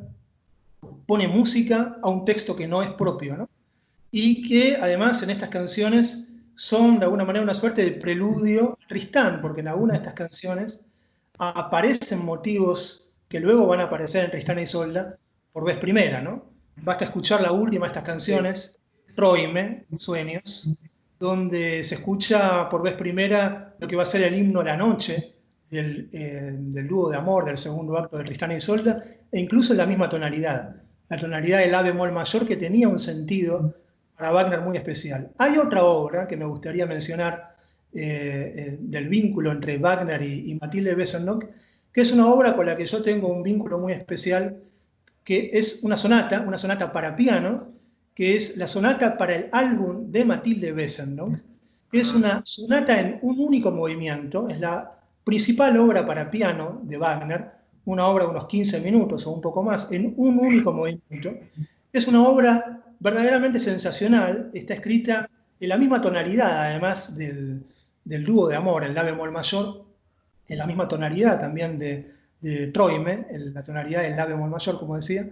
pone música a un texto que no es propio, ¿no? Y que además en estas canciones son de alguna manera una suerte de preludio a Tristán, porque en algunas de estas canciones aparecen motivos que luego van a aparecer en Tristán y Isolda por vez primera, ¿no? Basta escuchar la última de estas canciones, Troime, Sueños, donde se escucha por vez primera lo que va a ser el himno a la noche del dúo de amor del segundo acto de Tristán y Isolda, e incluso en la misma tonalidad, la tonalidad del la bemol mayor, que tenía un sentido para Wagner muy especial. Hay otra obra que me gustaría mencionar del vínculo entre Wagner y Matilde Wesendonck, que es una obra con la que yo tengo un vínculo muy especial, que es una sonata para piano, que es la sonata para el álbum de Matilde Wesendonck, que es una sonata en un único movimiento, es la principal obra para piano de Wagner, una obra de unos 15 minutos o un poco más, en un único movimiento. Es una obra verdaderamente sensacional, está escrita en la misma tonalidad, además del dúo de amor, el la bemol mayor, en la misma tonalidad también de Troime, la tonalidad del la bemol mayor, como decía,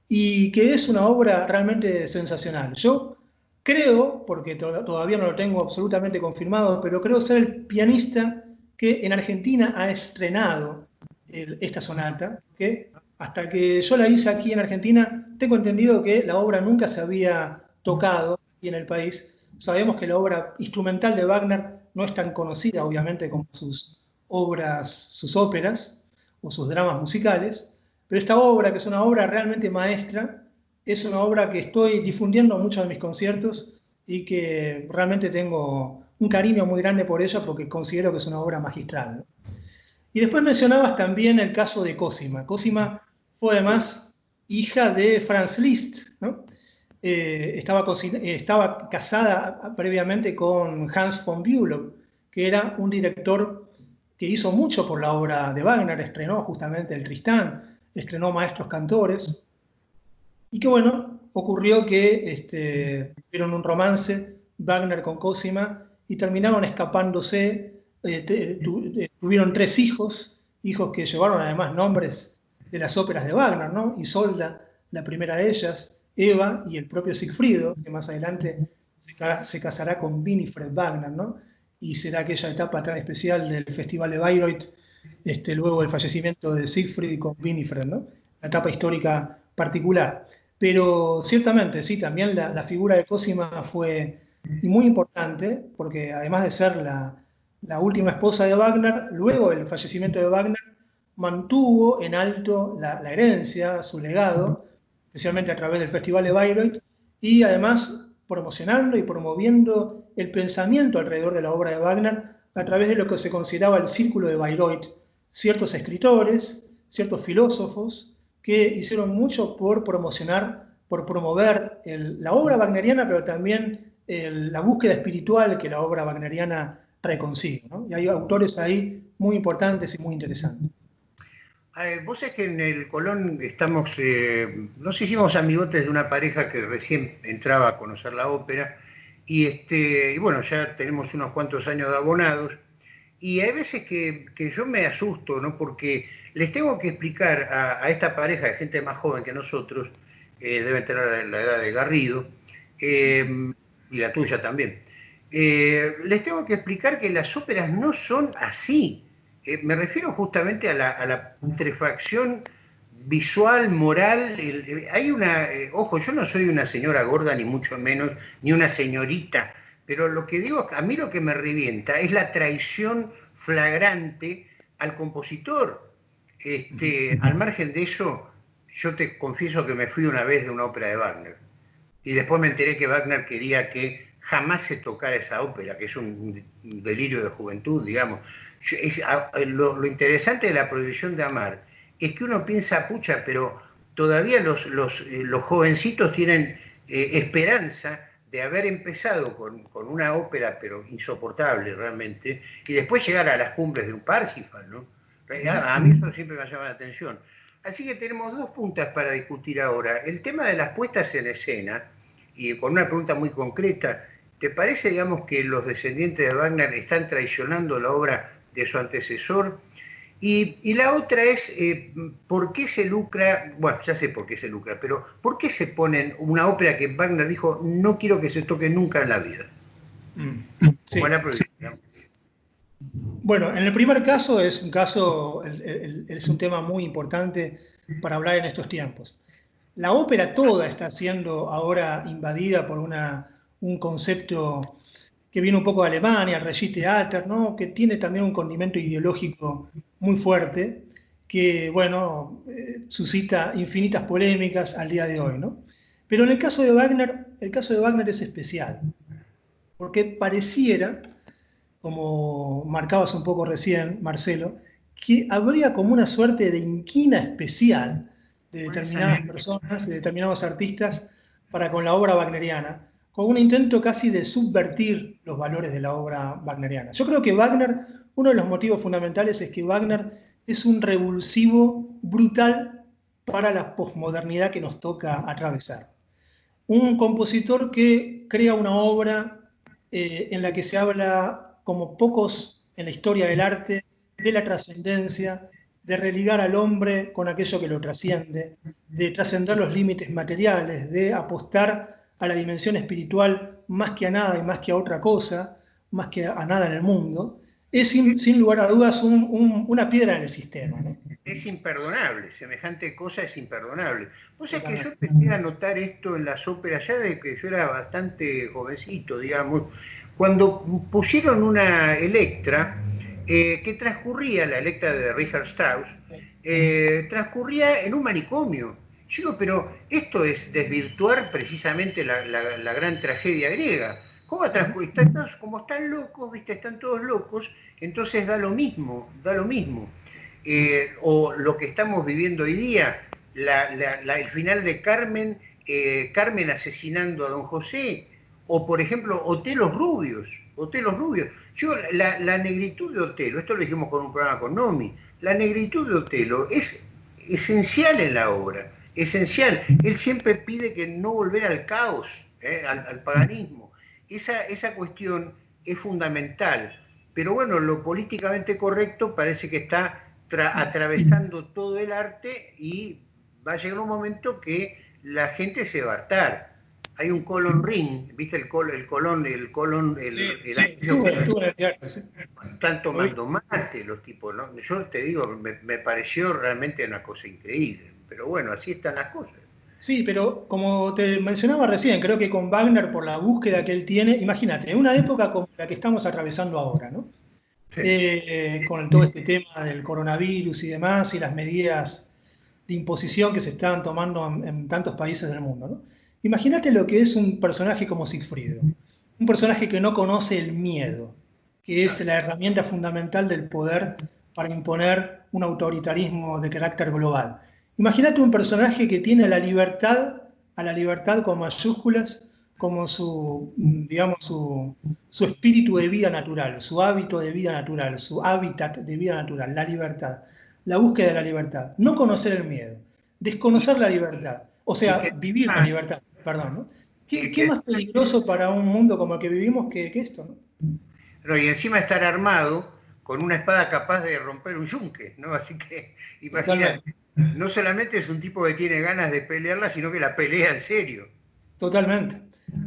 y que es una obra realmente sensacional. Yo creo, porque todavía no lo tengo absolutamente confirmado, pero creo ser el pianista que en Argentina ha estrenado esta sonata, que hasta que yo la hice aquí en Argentina, tengo entendido que la obra nunca se había tocado aquí en el país. Sabemos que la obra instrumental de Wagner no es tan conocida, obviamente, como sus obras, sus óperas o sus dramas musicales, pero esta obra, que es una obra realmente maestra, es una obra que estoy difundiendo en muchos de mis conciertos y que realmente tengo un cariño muy grande por ella porque considero que es una obra magistral, ¿no? Y después mencionabas también el caso de Cosima. Cosima fue además hija de Franz Liszt, ¿no? Estaba casada previamente con Hans von Bülow, que era un director que hizo mucho por la obra de Wagner, estrenó justamente el Tristán, estrenó Maestros Cantores, y que bueno, ocurrió que tuvieron un romance Wagner con Cosima y terminaron escapándose. Tuvieron 3 hijos que llevaron además nombres de las óperas de Wagner, ¿no? Isolda, la primera de ellas, Eva y el propio Sigfrido, que más adelante se casará con Winifred Wagner, ¿no? Y será aquella etapa tan especial del Festival de Bayreuth, luego del fallecimiento de Siegfried con Winifred, ¿no? Una etapa histórica particular. Pero ciertamente, sí, también la figura de Cosima fue muy importante, porque además de ser la última esposa de Wagner, luego del fallecimiento de Wagner, mantuvo en alto la herencia, su legado, especialmente a través del Festival de Bayreuth, y además promocionando y promoviendo el pensamiento alrededor de la obra de Wagner a través de lo que se consideraba el círculo de Bayreuth, ciertos escritores, ciertos filósofos que hicieron mucho por promocionar, por promover la obra wagneriana, pero también la búsqueda espiritual que la obra wagneriana trae consigo, ¿no? Y hay autores ahí muy importantes y muy interesantes. Vos sabés que en el Colón estamos, nos hicimos amigotes de una pareja que recién entraba a conocer la ópera, y bueno, ya tenemos unos cuantos años de abonados, y hay veces que yo me asusto, ¿no? Porque les tengo que explicar a esta pareja de gente más joven que nosotros, deben tener la edad de Garrido, y la tuya también, les tengo que explicar que las óperas no son así. Me refiero justamente a la putrefacción visual, moral. Hay una, ojo, yo no soy una señora gorda, ni mucho menos, ni una señorita, pero lo que digo, a mí lo que me revienta es la traición flagrante al compositor. Al margen de eso, yo te confieso que me fui una vez de una ópera de Wagner, y después me enteré que Wagner quería que jamás se tocara esa ópera, que es un delirio de juventud, digamos. Lo interesante de la prohibición de amar es que uno piensa, pucha, pero todavía los jovencitos tienen esperanza de haber empezado con una ópera, pero insoportable realmente, y después llegar a las cumbres de un Parsifal, ¿no? A mí eso siempre me ha llamado la atención. Así que tenemos dos puntas para discutir ahora. El tema de las puestas en escena, y con una pregunta muy concreta, ¿te parece, digamos, que los descendientes de Wagner están traicionando la obra de su antecesor? Y la otra es, ¿por qué se lucra? Bueno, ya sé por qué se lucra, pero ¿por qué se ponen una ópera que Wagner dijo, no quiero que se toque nunca en la vida? Sí. Buena pregunta. Bueno, en el primer caso es un tema muy importante para hablar en estos tiempos. La ópera toda está siendo ahora invadida por un concepto que viene un poco de Alemania, el Regie-Theater, ¿no? Que tiene también un condimento ideológico muy fuerte, que, bueno, suscita infinitas polémicas al día de hoy, ¿no? Pero en el caso de Wagner es especial, porque pareciera, como marcabas un poco recién, Marcelo, que habría como una suerte de inquina especial de determinadas personas, de determinados artistas, para con la obra wagneriana, con un intento casi de subvertir los valores de la obra wagneriana. Yo creo que Wagner, uno de los motivos fundamentales es que Wagner es un revulsivo brutal para la posmodernidad que nos toca atravesar. Un compositor que crea una obra en la que se habla, como pocos en la historia del arte, de la trascendencia, de religar al hombre con aquello que lo trasciende, de trascender los límites materiales, de apostar a la dimensión espiritual más que a nada y más que a otra cosa, más que a nada en el mundo, es sin lugar a dudas una piedra en el sistema, ¿no? Es imperdonable, semejante cosa es imperdonable. Vos sabés que yo empecé a notar esto en las óperas ya desde que yo era bastante jovencito, digamos, cuando pusieron una Electra, que transcurría, la Electra de Richard Strauss, transcurría en un manicomio. Yo digo, pero esto es desvirtuar precisamente la gran tragedia griega. ¿Cómo transcurrir? Como están locos, ¿viste? Están todos locos, entonces da lo mismo, da lo mismo. O lo que estamos viviendo hoy día, el final de Carmen, Carmen asesinando a don José, o por ejemplo, Otelo Rubios. Yo, la negritud de Otelo, esto lo dijimos con un programa con Nomi, la negritud de Otelo es esencial en la obra, esencial. Él siempre pide que no volver al caos, al paganismo. Esa cuestión es fundamental, pero bueno, lo políticamente correcto parece que está atravesando todo el arte y va a llegar un momento que la gente se va a hartar. Hay un colon ring, ¿viste? El colon, estuve en el teatro, sí. Están tomando mate los tipos, ¿no? Yo te digo, me pareció realmente una cosa increíble. Pero bueno, así están las cosas. Sí, pero como te mencionaba recién, creo que con Wagner, por la búsqueda que él tiene, imagínate, en una época como la que estamos atravesando ahora, ¿no? Sí. Con todo este tema del coronavirus y demás, y las medidas de imposición que se están tomando en tantos países del mundo, ¿no? Imagínate lo que es un personaje como Sigfrido, un personaje que no conoce el miedo, que es la herramienta fundamental del poder para imponer un autoritarismo de carácter global. Imagínate un personaje que tiene a la libertad con mayúsculas, como su, digamos, su espíritu de vida natural, su hábito de vida natural, su hábitat de vida natural, la libertad, la búsqueda de la libertad. No conocer el miedo, desconocer la libertad, o sea, vivir la libertad, perdón, ¿no? ¿Qué más peligroso para un mundo como el que vivimos que esto, ¿no? No, y encima estar armado con una espada capaz de romper un yunque, ¿no? Así que, imagínate, no solamente es un tipo que tiene ganas de pelearla, sino que la pelea en serio. Totalmente.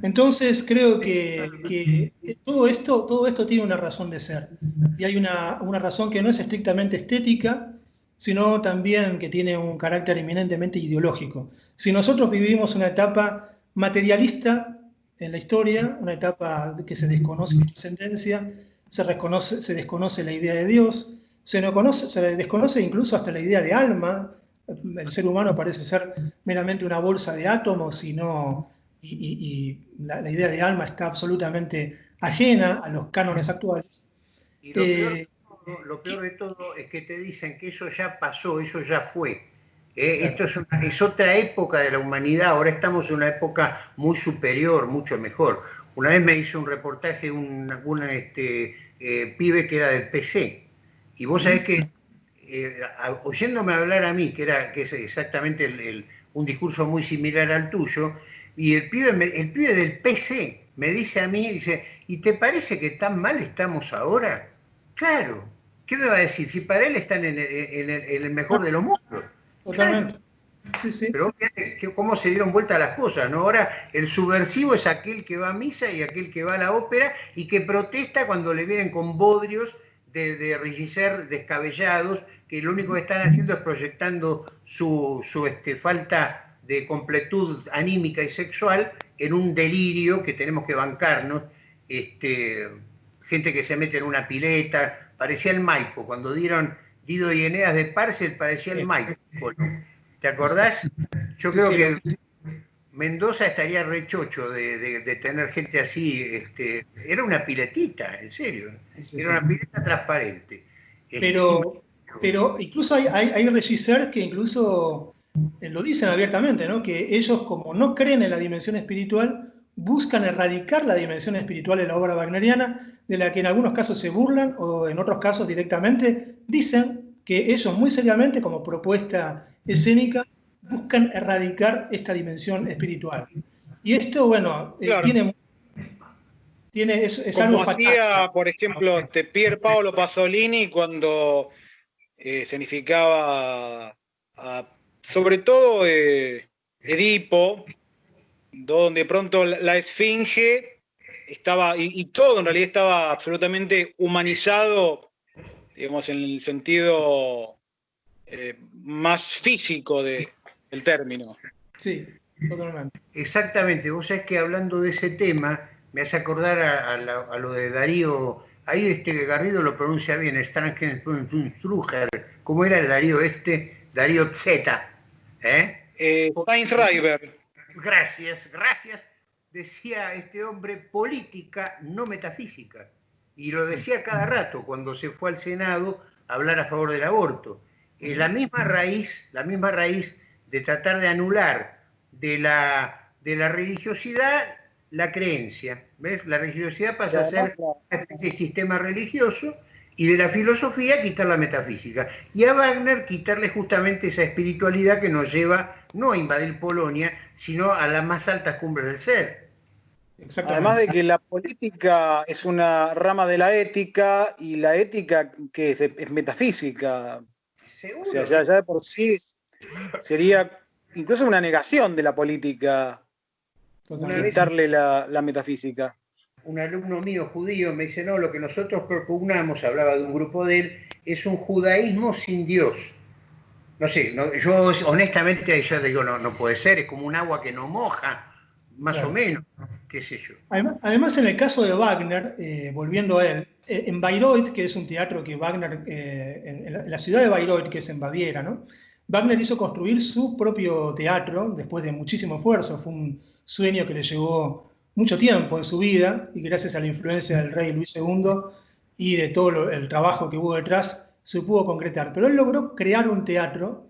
Entonces creo que todo esto tiene una razón de ser. Y hay una razón que no es estrictamente estética, sino también que tiene un carácter eminentemente ideológico. Si nosotros vivimos una etapa materialista en la historia, una etapa que se desconoce la trascendencia, se desconoce la idea de Dios, se desconoce incluso hasta la idea de alma. El ser humano parece ser meramente una bolsa de átomos y la idea de alma está absolutamente ajena a los cánones actuales. Y lo peor de todo es que te dicen que eso ya pasó, eso ya fue. Esto es otra época de la humanidad, ahora estamos en una época muy superior, mucho mejor. Una vez me hizo un reportaje un pibe que era del PC, y vos sabés que, oyéndome hablar a mí, que es exactamente un discurso muy similar al tuyo, y el pibe del PC me dice a mí, dice, ¿y te parece que tan mal estamos ahora? Claro, ¿qué me va a decir? Si para él están en el mejor de los mundos. Totalmente. Claro. Sí, sí. Pero cómo se dieron vuelta las cosas, ¿no? Ahora el subversivo es aquel que va a misa y aquel que va a la ópera y que protesta cuando le vienen con bodrios de regisser descabellados, que lo único que están haciendo es proyectando su falta de completud anímica y sexual en un delirio que tenemos que bancarnos. Gente que se mete en una pileta, parecía el Maipo, cuando dieron Dido y Eneas de Parcel, parecía el Maipo. ¿Te acordás? Yo creo que Mendoza estaría rechocho de tener gente así. Era una piletita, en serio. Era una pileta transparente. Pero incluso hay regisseurs que incluso lo dicen abiertamente, ¿no? Que ellos, como no creen en la dimensión espiritual, buscan erradicar la dimensión espiritual de la obra wagneriana, de la que en algunos casos se burlan o en otros casos directamente dicen que ellos muy seriamente, como propuesta escénica, buscan erradicar esta dimensión espiritual. Y esto, bueno, claro. Es como algo hacía, fatal. Por ejemplo, Pier Paolo Pasolini cuando significaba sobre todo Edipo, donde pronto la esfinge estaba, y todo en realidad estaba absolutamente humanizado, digamos, en el sentido más físico del término. Sí, totalmente. Exactamente, vos sabés que hablando de ese tema, me hace acordar a lo de Darío, ahí Garrido lo pronuncia bien, Struger, ¿cómo era el Darío Darío Z? Steinschreiber. Gracias. Decía este hombre, política, no metafísica. Y lo decía cada rato cuando se fue al Senado a hablar a favor del aborto. La misma raíz de tratar de anular de la religiosidad la creencia. ¿Ves? La religiosidad pasa a ser una especie de sistema religioso y de la filosofía quitar la metafísica. Y a Wagner quitarle justamente esa espiritualidad que nos lleva no a invadir Polonia, sino a las más altas cumbres del ser. Además de que la política es una rama de la ética y la ética que es metafísica. Seguro. O sea, ya de por sí sería incluso una negación de la política quitarle la metafísica. Un alumno mío judío me dice, no, lo que nosotros propugnamos, hablaba de un grupo de él, es un judaísmo sin Dios. No sé, no, yo honestamente ya digo, no puede ser, es como un agua que no moja, más Claro. o menos, qué sé yo. Además, en el caso de Wagner, volviendo a él, en Bayreuth, que es un teatro que Wagner, en la ciudad de Bayreuth, que es en Baviera, ¿no? Wagner hizo construir su propio teatro después de muchísimo esfuerzo. Fue un sueño que le llevó mucho tiempo en su vida y gracias a la influencia del rey Luis II y de todo el trabajo que hubo detrás, se pudo concretar. Pero él logró crear un teatro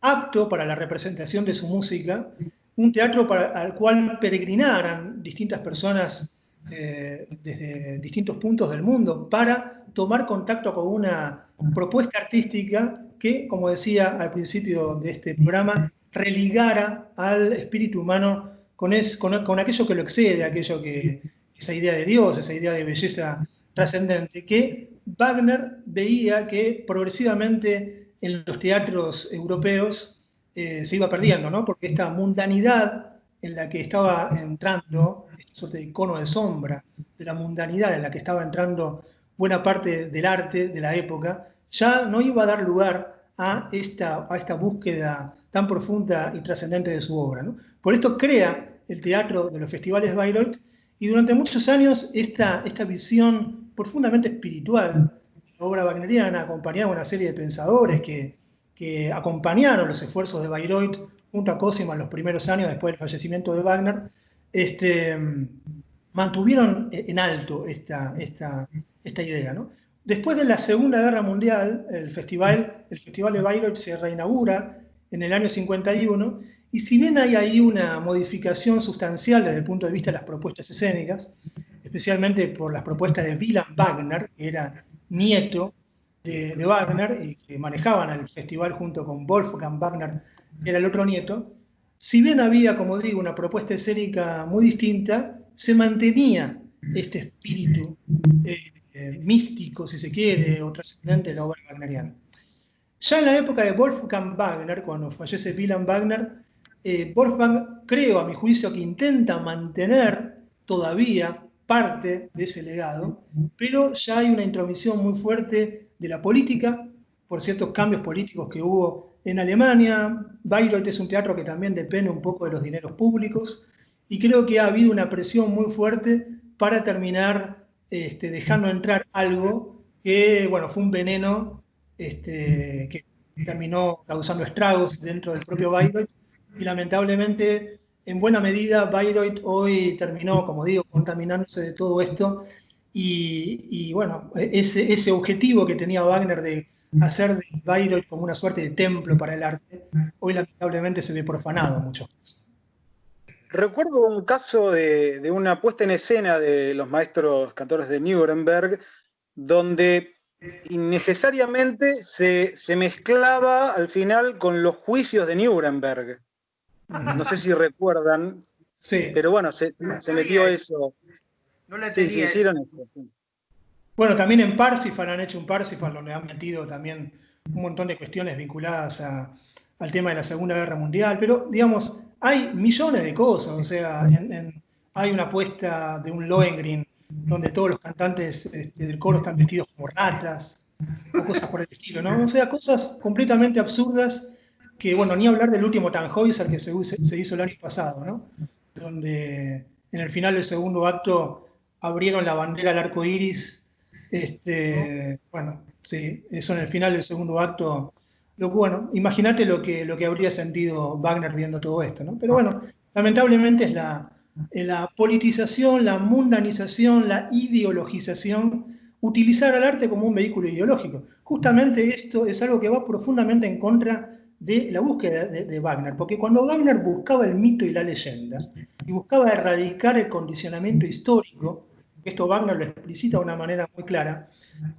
apto para la representación de su música, un teatro al cual peregrinaran distintas personas desde distintos puntos del mundo para tomar contacto con una propuesta artística que, como decía al principio de este programa, religara al espíritu humano con aquello que lo excede, esa idea de Dios, esa idea de belleza trascendente, que Wagner veía que progresivamente en los teatros europeos se iba perdiendo, ¿no? Porque esta mundanidad en la que estaba entrando, esta suerte de icono de sombra de la mundanidad en la que estaba entrando buena parte del arte de la época, ya no iba a dar lugar a esta búsqueda tan profunda y trascendente de su obra, ¿no? Por esto crea el teatro de los festivales Bayreuth y durante muchos años esta visión profundamente espiritual de la obra wagneriana acompañaba a una serie de pensadores que acompañaron los esfuerzos de Bayreuth junto a Cosima en los primeros años después del fallecimiento de Wagner, mantuvieron en alto esta idea, ¿no? Después de la Segunda Guerra Mundial, el Festival de Bayreuth se reinaugura en el año 51, y si bien hay ahí una modificación sustancial desde el punto de vista de las propuestas escénicas, especialmente por las propuestas de Wilhelm Wagner, que era nieto de Wagner y que manejaban el festival junto con Wolfgang Wagner, que era el otro nieto, si bien había, como digo, una propuesta escénica muy distinta, se mantenía este espíritu místico, si se quiere, o trascendente de la obra wagneriana. Ya en la época de Wolfgang Wagner, cuando fallece Wilhelm Wagner, Wolfgang, creo a mi juicio, que intenta mantener todavía parte de ese legado, pero ya hay una intromisión muy fuerte de la política, por ciertos cambios políticos que hubo en Alemania. Bayreuth es un teatro que también depende un poco de los dineros públicos, y creo que ha habido una presión muy fuerte para terminar dejando entrar algo que, bueno, fue un veneno que terminó causando estragos dentro del propio Bayreuth, y lamentablemente, en buena medida, Bayreuth hoy terminó, como digo, contaminándose de todo esto, y bueno, ese objetivo que tenía Wagner de hacer de Bayreuth como una suerte de templo para el arte, hoy lamentablemente se ve profanado mucho. Recuerdo un caso de una puesta en escena de los maestros cantores de Nuremberg, donde innecesariamente se mezclaba al final con los juicios de Nuremberg. No sé si recuerdan, sí. Pero bueno, se metió eso. No la tenía. Sí, hicieron eso. Sí. Bueno, también en Parsifal han hecho un Parsifal donde han metido también un montón de cuestiones vinculadas al tema de la Segunda Guerra Mundial, pero digamos, hay millones de cosas, o sea, hay una apuesta de un Lohengrin donde todos los cantantes del coro están vestidos como ratas, o cosas por el estilo, ¿no? O sea, cosas completamente absurdas que, bueno, ni hablar del último Tannhäuser que se hizo el año pasado, ¿no? Donde en el final del segundo acto abrieron la bandera al arco iris. Bueno, sí, eso en el final del segundo acto. Bueno, imagínate lo que habría sentido Wagner viendo todo esto, ¿no? Pero bueno, lamentablemente es la politización, la mundanización, la ideologización, utilizar al arte como un vehículo ideológico. Justamente esto es algo que va profundamente en contra de la búsqueda de Wagner, porque cuando Wagner buscaba el mito y la leyenda, y buscaba erradicar el condicionamiento histórico, esto Wagner lo explicita de una manera muy clara,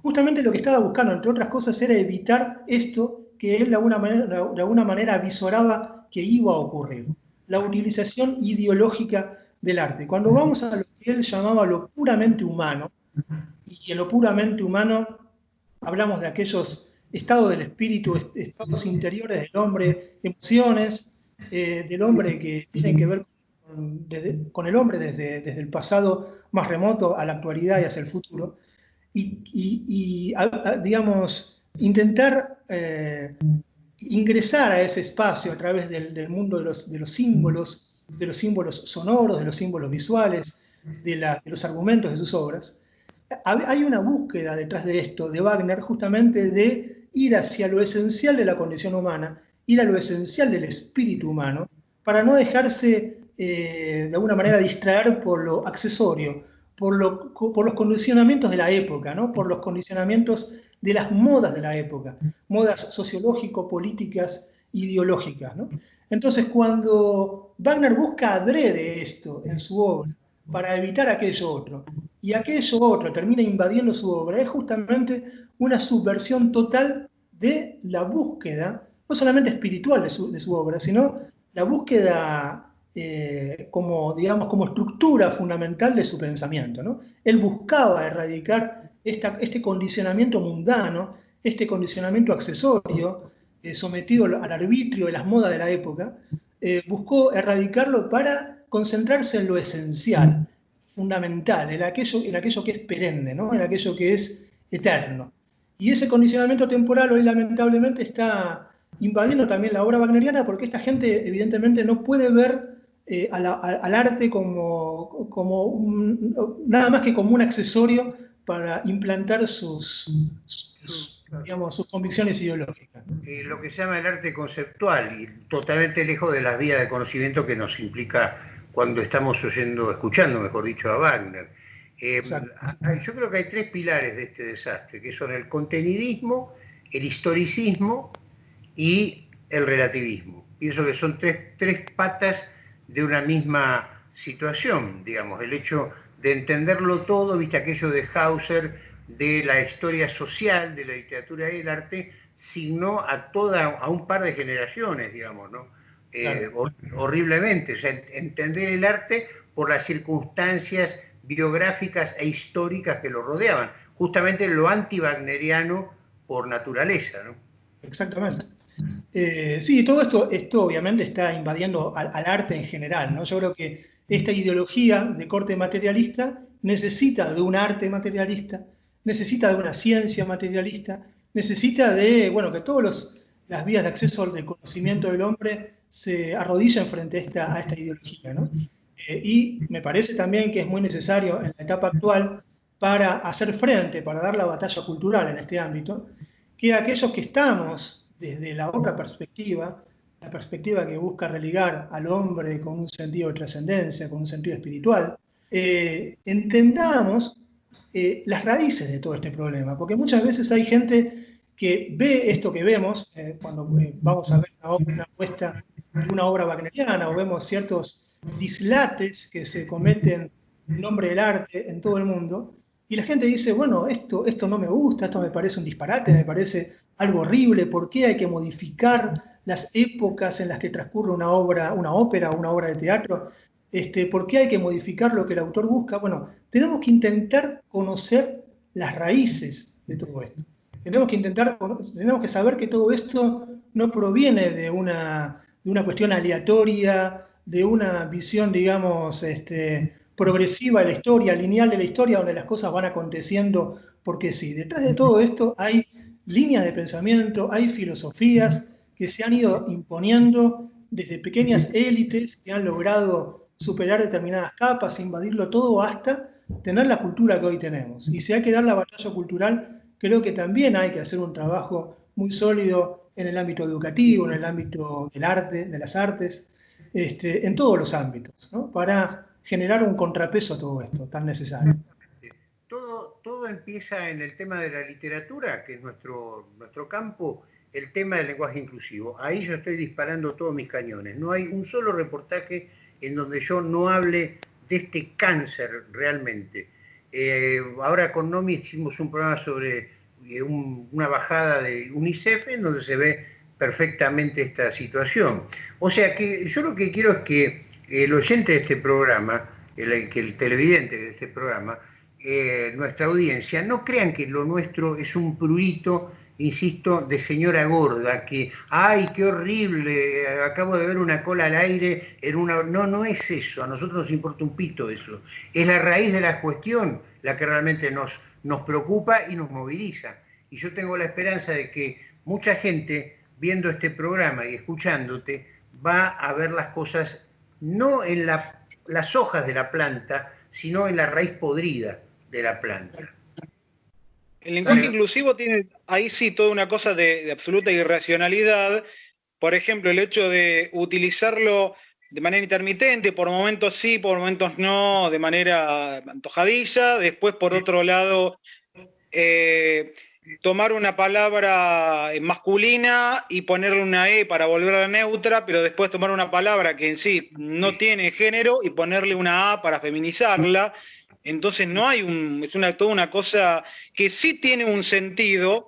justamente lo que estaba buscando, entre otras cosas, era evitar esto que él de alguna manera avisoraba que iba a ocurrir, la utilización ideológica del arte. Cuando vamos a lo que él llamaba lo puramente humano, y en lo puramente humano hablamos de aquellos estado del espíritu, estados interiores del hombre, emociones del hombre que tienen que ver con el hombre desde el pasado más remoto a la actualidad y hacia el futuro, digamos, intentar ingresar a ese espacio a través del mundo de los símbolos sonoros, de los símbolos visuales, de los argumentos de sus obras. Hay una búsqueda detrás de esto, de Wagner, justamente de ir hacia lo esencial de la condición humana, ir a lo esencial del espíritu humano, para no dejarse de alguna manera distraer por lo accesorio, por los condicionamientos de la época, ¿no? Por los condicionamientos de las modas de la época, modas sociológico-políticas, ideológicas, ¿no? Entonces, cuando Wagner busca adrede esto en su obra, para evitar aquello otro, y aquello otro termina invadiendo su obra, es justamente una subversión total de la búsqueda, no solamente espiritual de su obra, sino la búsqueda como, digamos, como estructura fundamental de su pensamiento, ¿no? Él buscaba erradicar este condicionamiento mundano, este condicionamiento accesorio, sometido al arbitrio de las modas de la época, buscó erradicarlo para concentrarse en lo esencial, fundamental, en aquello que es perenne, ¿no? En aquello que es eterno. Y ese condicionamiento temporal hoy lamentablemente está invadiendo también la obra wagneriana, porque esta gente evidentemente no puede ver al arte nada más que como un accesorio para implantar sus convicciones ideológicas, ¿no? Lo que se llama el arte conceptual, y totalmente lejos de las vías de conocimiento que nos implica cuando estamos escuchando, mejor dicho, a Wagner. Yo creo que hay tres pilares de este desastre, que son el contenidismo, el historicismo y el relativismo. Pienso que son tres patas de una misma situación, digamos, el hecho de entenderlo todo, viste aquello de Hauser, de la historia social, de la literatura y el arte, signó a un par de generaciones, digamos, ¿no? Claro. Horriblemente, o sea, entender el arte por las circunstancias biográficas e históricas que lo rodeaban, justamente lo anti-wagneriano por naturaleza, ¿no? Exactamente. Sí, todo esto obviamente está invadiendo al arte en general, ¿no? Yo creo que esta ideología de corte materialista necesita de un arte materialista, necesita de una ciencia materialista, necesita de, bueno, que todas las vías de acceso al conocimiento del hombre se arrodillen frente a esta ideología, ¿no? Y me parece también que es muy necesario en la etapa actual para hacer frente, para dar la batalla cultural en este ámbito, que aquellos que estamos desde la otra perspectiva, la perspectiva que busca religar al hombre con un sentido de trascendencia, con un sentido espiritual, entendamos las raíces de todo este problema, porque muchas veces hay gente que ve esto que vemos, cuando vamos a ver una puesta de una obra wagneriana, o vemos ciertos dislates que se cometen en nombre del arte en todo el mundo, y la gente dice, bueno, esto no me gusta, esto me parece un disparate, me parece algo horrible, ¿por qué hay que modificar las épocas en las que transcurre una ópera, una obra de teatro? ¿Por qué hay que modificar lo que el autor busca? Bueno, tenemos que intentar conocer las raíces de todo esto. Tenemos que saber que todo esto no proviene de una cuestión aleatoria, de una visión, digamos, progresiva de la historia, lineal de la historia, donde las cosas van aconteciendo porque sí. Detrás de todo esto hay líneas de pensamiento, hay filosofías que se han ido imponiendo desde pequeñas élites que han logrado superar determinadas capas, invadirlo todo hasta tener la cultura que hoy tenemos. Y si hay que dar la batalla cultural, creo que también hay que hacer un trabajo muy sólido en el ámbito educativo, en el ámbito del arte, de las artes, en todos los ámbitos, ¿no? Para generar un contrapeso a todo esto tan necesario. Todo empieza en el tema de la literatura, que es nuestro campo, el tema del lenguaje inclusivo. Ahí yo estoy disparando todos mis cañones. No hay un solo reportaje en donde yo no hable de este cáncer realmente. Ahora con Nomi hicimos un programa sobre una bajada de UNICEF en donde se ve perfectamente esta situación. O sea que yo lo que quiero es que el oyente de este programa, el televidente de este programa, nuestra audiencia, no crean que lo nuestro es un prurito insisto, de señora gorda, que, ¡ay, qué horrible! Acabo de ver una cola al aire en una... No, no es eso, a nosotros nos importa un pito eso. Es la raíz de la cuestión la que realmente nos preocupa y nos moviliza. Y yo tengo la esperanza de que mucha gente, viendo este programa y escuchándote, va a ver las cosas no en las hojas de la planta, sino en la raíz podrida de la planta. El lenguaje inclusivo tiene ahí sí toda una cosa de absoluta irracionalidad. Por ejemplo, el hecho de utilizarlo de manera intermitente, por momentos sí, por momentos no, de manera antojadiza. Después, por otro lado, tomar una palabra masculina y ponerle una E para volverla neutra, pero después tomar una palabra que en sí no tiene género y ponerle una A para feminizarla. Entonces no hay toda una cosa que sí tiene un sentido,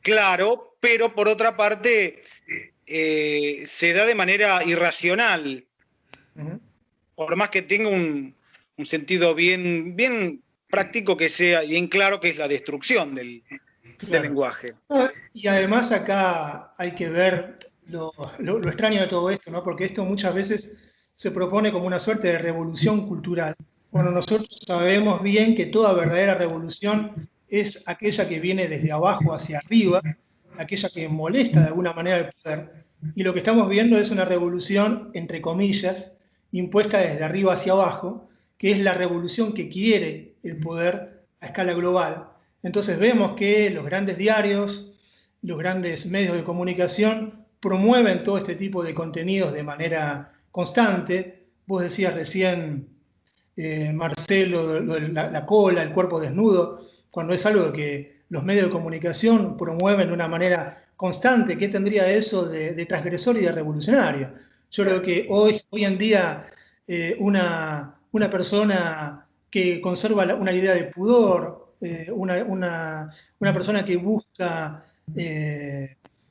claro, pero por otra parte se da de manera irracional. Por más que tenga un sentido bien práctico que sea, bien claro, que es la destrucción del lenguaje. Y además acá hay que ver lo extraño de todo esto, ¿no? Porque esto muchas veces se propone como una suerte de revolución cultural. Bueno, nosotros sabemos bien que toda verdadera revolución es aquella que viene desde abajo hacia arriba, aquella que molesta de alguna manera al poder. Y lo que estamos viendo es una revolución, entre comillas, impuesta desde arriba hacia abajo, que es la revolución que quiere el poder a escala global. Entonces vemos que los grandes diarios, los grandes medios de comunicación promueven todo este tipo de contenidos de manera constante. Vos decías recién, Marcelo, lo de la cola, el cuerpo desnudo, cuando es algo que los medios de comunicación promueven de una manera constante. ¿Qué tendría eso de transgresor y de revolucionario? Yo creo que hoy en día una persona que conserva una idea de pudor, una persona que busca,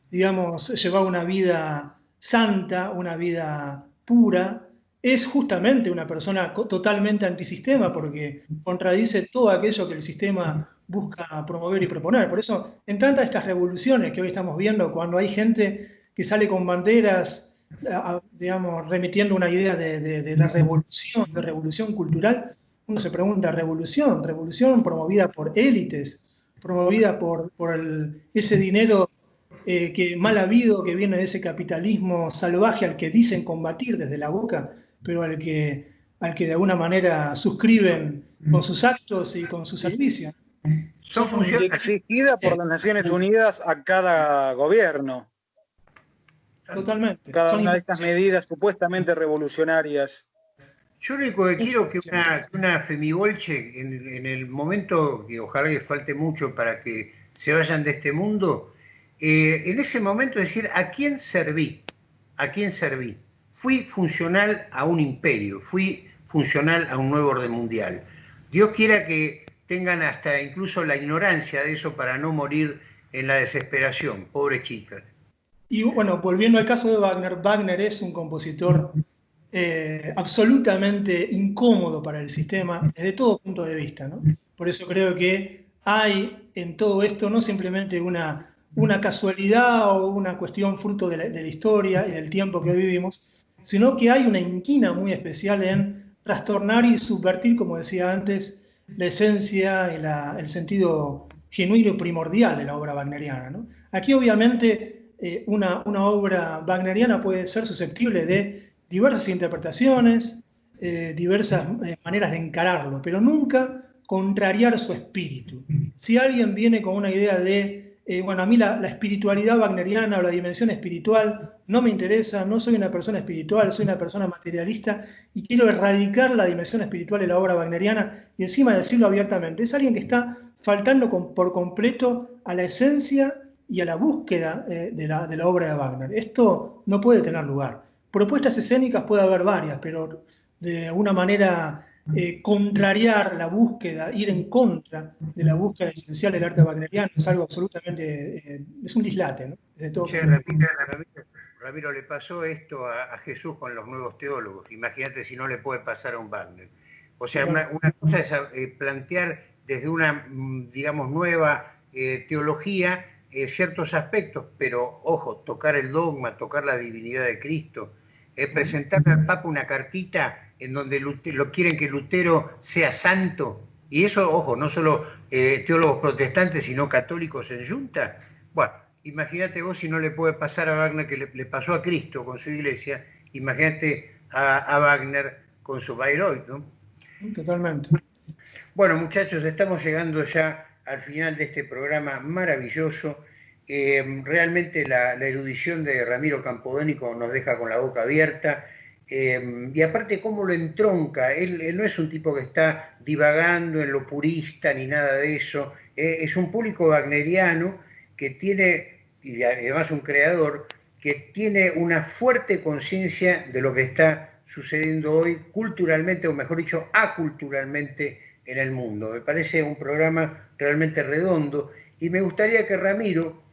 digamos, llevar una vida santa, una vida pura, es justamente una persona totalmente antisistema porque contradice todo aquello que el sistema busca promover y proponer. Por eso, en tantas estas revoluciones que hoy estamos viendo, cuando hay gente que sale con banderas, digamos, remitiendo una idea de la revolución, de revolución cultural, uno se pregunta, ¿revolución? ¿Revolución promovida por élites? ¿Promovida por ese dinero que mal habido, que viene de ese capitalismo salvaje al que dicen combatir desde la boca, pero al que de alguna manera suscriben con sus actos y con su servicio? Y exigida por las Naciones Unidas a cada gobierno. Totalmente. Cada una de estas medidas supuestamente revolucionarias. Yo lo único que quiero es que una Femibolche, en el momento, que ojalá que falte mucho para que se vayan de este mundo, en ese momento decir, ¿a quién serví? ¿A quién serví? Fui funcional a un imperio, fui funcional a un nuevo orden mundial. Dios quiera que tengan hasta incluso la ignorancia de eso para no morir en la desesperación, pobre chica. Y bueno, volviendo al caso de Wagner, Wagner es un compositor absolutamente incómodo para el sistema desde todo punto de vista, ¿no? Por eso creo que hay en todo esto no simplemente una casualidad o una cuestión fruto de la historia y del tiempo que hoy vivimos, sino que hay una inquina muy especial en trastornar y subvertir, como decía antes, la esencia y el sentido genuino y primordial de la obra wagneriana, ¿no? Aquí obviamente una obra wagneriana puede ser susceptible de diversas interpretaciones, diversas maneras de encararlo, pero nunca contrariar su espíritu. Si alguien viene con una idea de, bueno, a mí la espiritualidad wagneriana o la dimensión espiritual no me interesa, no soy una persona espiritual, soy una persona materialista y quiero erradicar la dimensión espiritual de la obra wagneriana y encima decirlo abiertamente, es alguien que está faltando por completo a la esencia y a la búsqueda de la obra de Wagner. Esto no puede tener lugar. Propuestas escénicas puede haber varias, pero de alguna manera contrariar la búsqueda, ir en contra de la búsqueda esencial del arte wagneriano es algo absolutamente, es un dislate, ¿no? Desde todo Ramiro, le pasó esto a Jesús con los nuevos teólogos. Imagínate si no le puede pasar a un Wagner. O sea, una cosa es plantear desde una, digamos, nueva teología ciertos aspectos, pero ojo, tocar el dogma, tocar la divinidad de Cristo, presentarle al Papa una cartita en donde lo quieren que Lutero sea santo, y eso, ojo, no solo teólogos protestantes, sino católicos en yunta. Bueno, imagínate vos si no le puede pasar a Wagner que le pasó a Cristo con su iglesia, imagínate a Wagner con su Bayreuth, ¿no? Totalmente. Bueno, muchachos, estamos llegando ya al final de este programa maravilloso. Realmente la erudición de Ramiro Campodónico nos deja con la boca abierta. Y aparte, cómo lo entronca. Él no es un tipo que está divagando en lo purista ni nada de eso. Es un público wagneriano que tiene, y además un creador, que tiene una fuerte conciencia de lo que está sucediendo hoy culturalmente, o mejor dicho, aculturalmente en el mundo. Me parece un programa realmente redondo y me gustaría que Ramiro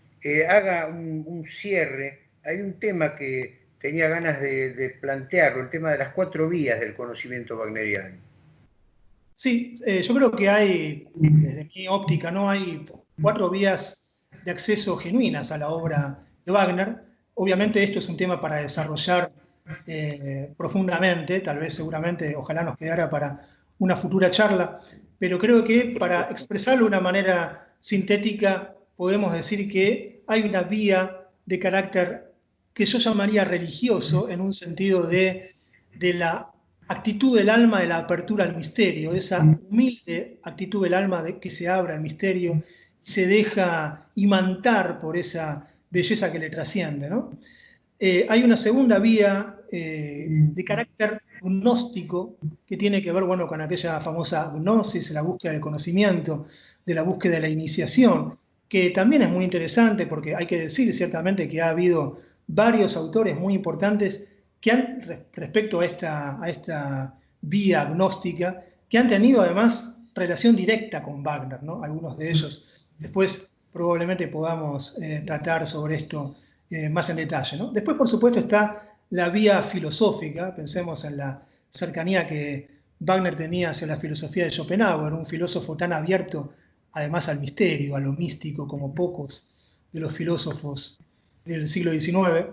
haga un cierre. Hay un tema que tenía ganas de plantearlo, el tema de las 4 vías del conocimiento wagneriano. Sí, yo creo que hay, desde mi óptica, ¿no? Hay 4 vías de acceso genuinas a la obra de Wagner. Obviamente esto es un tema para desarrollar profundamente, tal vez seguramente, ojalá nos quedara para una futura charla, pero creo que para expresarlo de una manera sintética podemos decir que hay una vía de carácter que yo llamaría religioso, en un sentido de la actitud del alma, de la apertura al misterio, de esa humilde actitud del alma de que se abra al misterio y se deja imantar por esa belleza que le trasciende, ¿no? Hay una segunda vía de carácter gnóstico que tiene que ver, bueno, con aquella famosa gnosis, la búsqueda del conocimiento, de la búsqueda de la iniciación, que también es muy interesante porque hay que decir ciertamente que ha habido varios autores muy importantes que han, respecto a esta vía gnóstica, que han tenido además relación directa con Wagner, ¿no? Algunos de ellos. Después probablemente podamos tratar sobre esto más en detalle, ¿no? Después, por supuesto, está la vía filosófica. Pensemos en la cercanía que Wagner tenía hacia la filosofía de Schopenhauer, un filósofo tan abierto además al misterio, a lo místico, como pocos de los filósofos del siglo XIX.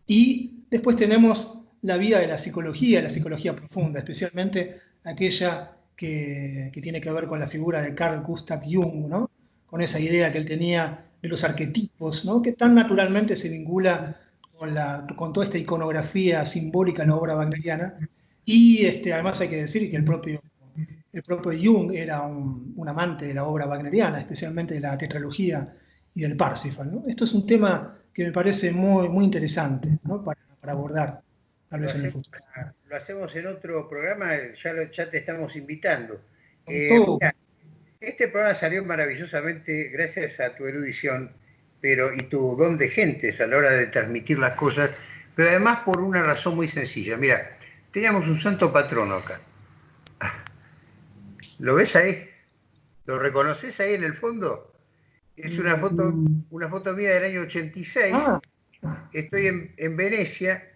Y después tenemos la vía de la psicología profunda, especialmente aquella que tiene que ver con la figura de Carl Gustav Jung, ¿no? Con esa idea que él tenía de los arquetipos, ¿no? Que tan naturalmente se vincula con toda esta iconografía simbólica en la obra wagneriana. Y además hay que decir que el propio Jung era un amante de la obra wagneriana, especialmente de la tetralogía y del Parsifal, ¿no? Esto es un tema que me parece muy, muy interesante, ¿no? para abordar tal vez en el futuro. Lo hacemos en otro programa, ya te estamos invitando. Mira, este programa salió maravillosamente gracias a tu erudición y tu don de gentes a la hora de transmitir las cosas, pero además por una razón muy sencilla. Mira, teníamos un santo patrono acá. ¿Lo ves ahí? ¿Lo reconoces ahí en el fondo? Es una foto mía del año 86. Estoy en Venecia,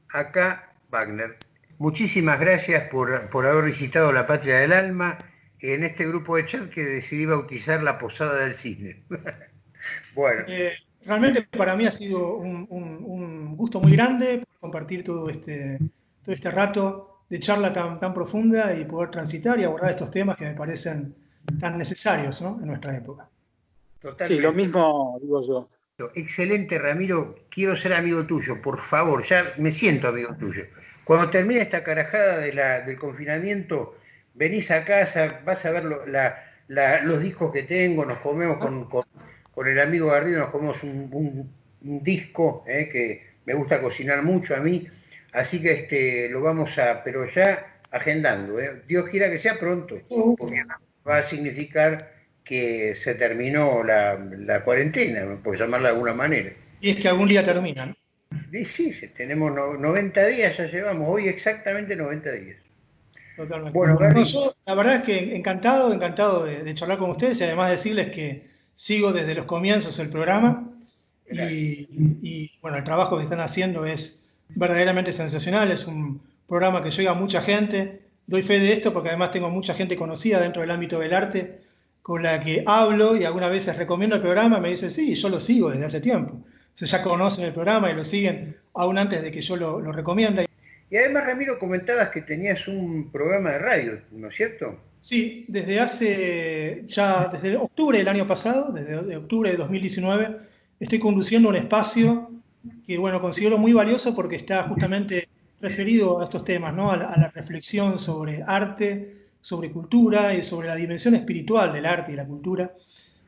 acá Wagner. Muchísimas gracias por haber visitado la Patria del Alma en este grupo de chat que decidí bautizar la Posada del Cisne. Bueno. Realmente para mí ha sido un gusto muy grande compartir todo este rato de charla tan profunda y poder transitar y abordar estos temas que me parecen tan necesarios, ¿no? En nuestra época. Totalmente. Sí, lo mismo digo yo. Excelente, Ramiro. Quiero ser amigo tuyo, por favor. Ya me siento amigo tuyo. Cuando termine esta carajada del confinamiento, venís a casa, vas a ver los discos que tengo, nos comemos con el amigo Garrido, nos comemos un disco que me gusta cocinar mucho a mí. Así que lo vamos pero ya agendando. Dios quiera que sea pronto, porque va a significar que se terminó la cuarentena, por llamarla de alguna manera. Y es que algún día terminan. Sí, tenemos 90 días, ya llevamos, hoy exactamente 90 días. Totalmente. Bueno, yo la verdad es que encantado de charlar con ustedes y además decirles que sigo desde los comienzos el programa y bueno, el trabajo que están haciendo es verdaderamente sensacional, es un programa que llega a mucha gente, doy fe de esto porque además tengo mucha gente conocida dentro del ámbito del arte con la que hablo y algunas veces recomiendo el programa, me dicen, sí, yo lo sigo desde hace tiempo. Entonces ya conocen el programa y lo siguen aún antes de que yo lo recomiende. Y además, Ramiro, comentabas que tenías un programa de radio, ¿no es cierto? Sí, desde octubre del año pasado, desde octubre de 2019, estoy conduciendo un espacio que, bueno, considero muy valioso porque está justamente referido a estos temas, ¿no? A la reflexión sobre arte, sobre cultura y sobre la dimensión espiritual del arte y la cultura,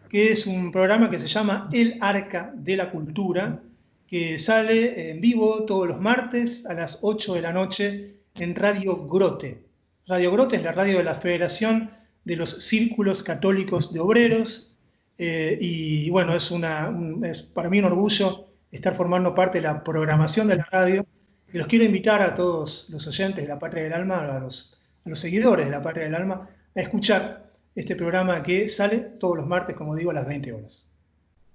que es un programa que se llama El Arca de la Cultura, que sale en vivo todos los martes a las 8 de la noche en Radio Grote. Radio Grote es la radio de la Federación de los Círculos Católicos de Obreros, y bueno, es para mí un orgullo estar formando parte de la programación de la radio, y los quiero invitar a todos los oyentes de La Patria del Alma, a los seguidores de La Patria del Alma, a escuchar este programa que sale todos los martes, como digo, a las 20 horas.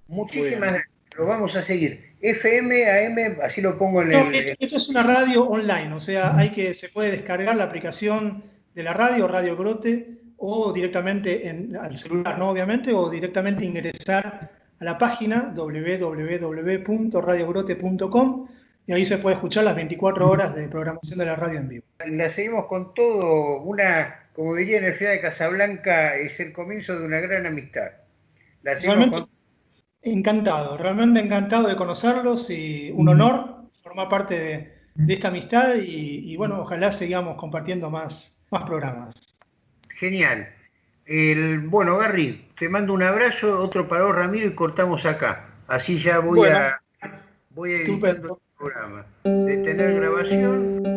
Muchísimas gracias, lo vamos a seguir. FM, AM, así lo pongo en el... Esto es una radio online, o sea, se puede descargar la aplicación de la radio, Radio Grote, o directamente al celular, ¿no? Obviamente, o directamente ingresar a la página www.radiogrote.com y ahí se puede escuchar las 24 horas de programación de la radio en vivo. La seguimos con todo, como diría en el final de Casablanca, es el comienzo de una gran amistad. La seguimos realmente encantado de conocerlos y un honor formar parte de esta amistad y bueno, ojalá sigamos compartiendo más programas. Genial. Bueno, Garry, te mando un abrazo, otro para vos, Ramiro, y cortamos acá. Así ya voy a editando el programa. Detener grabación.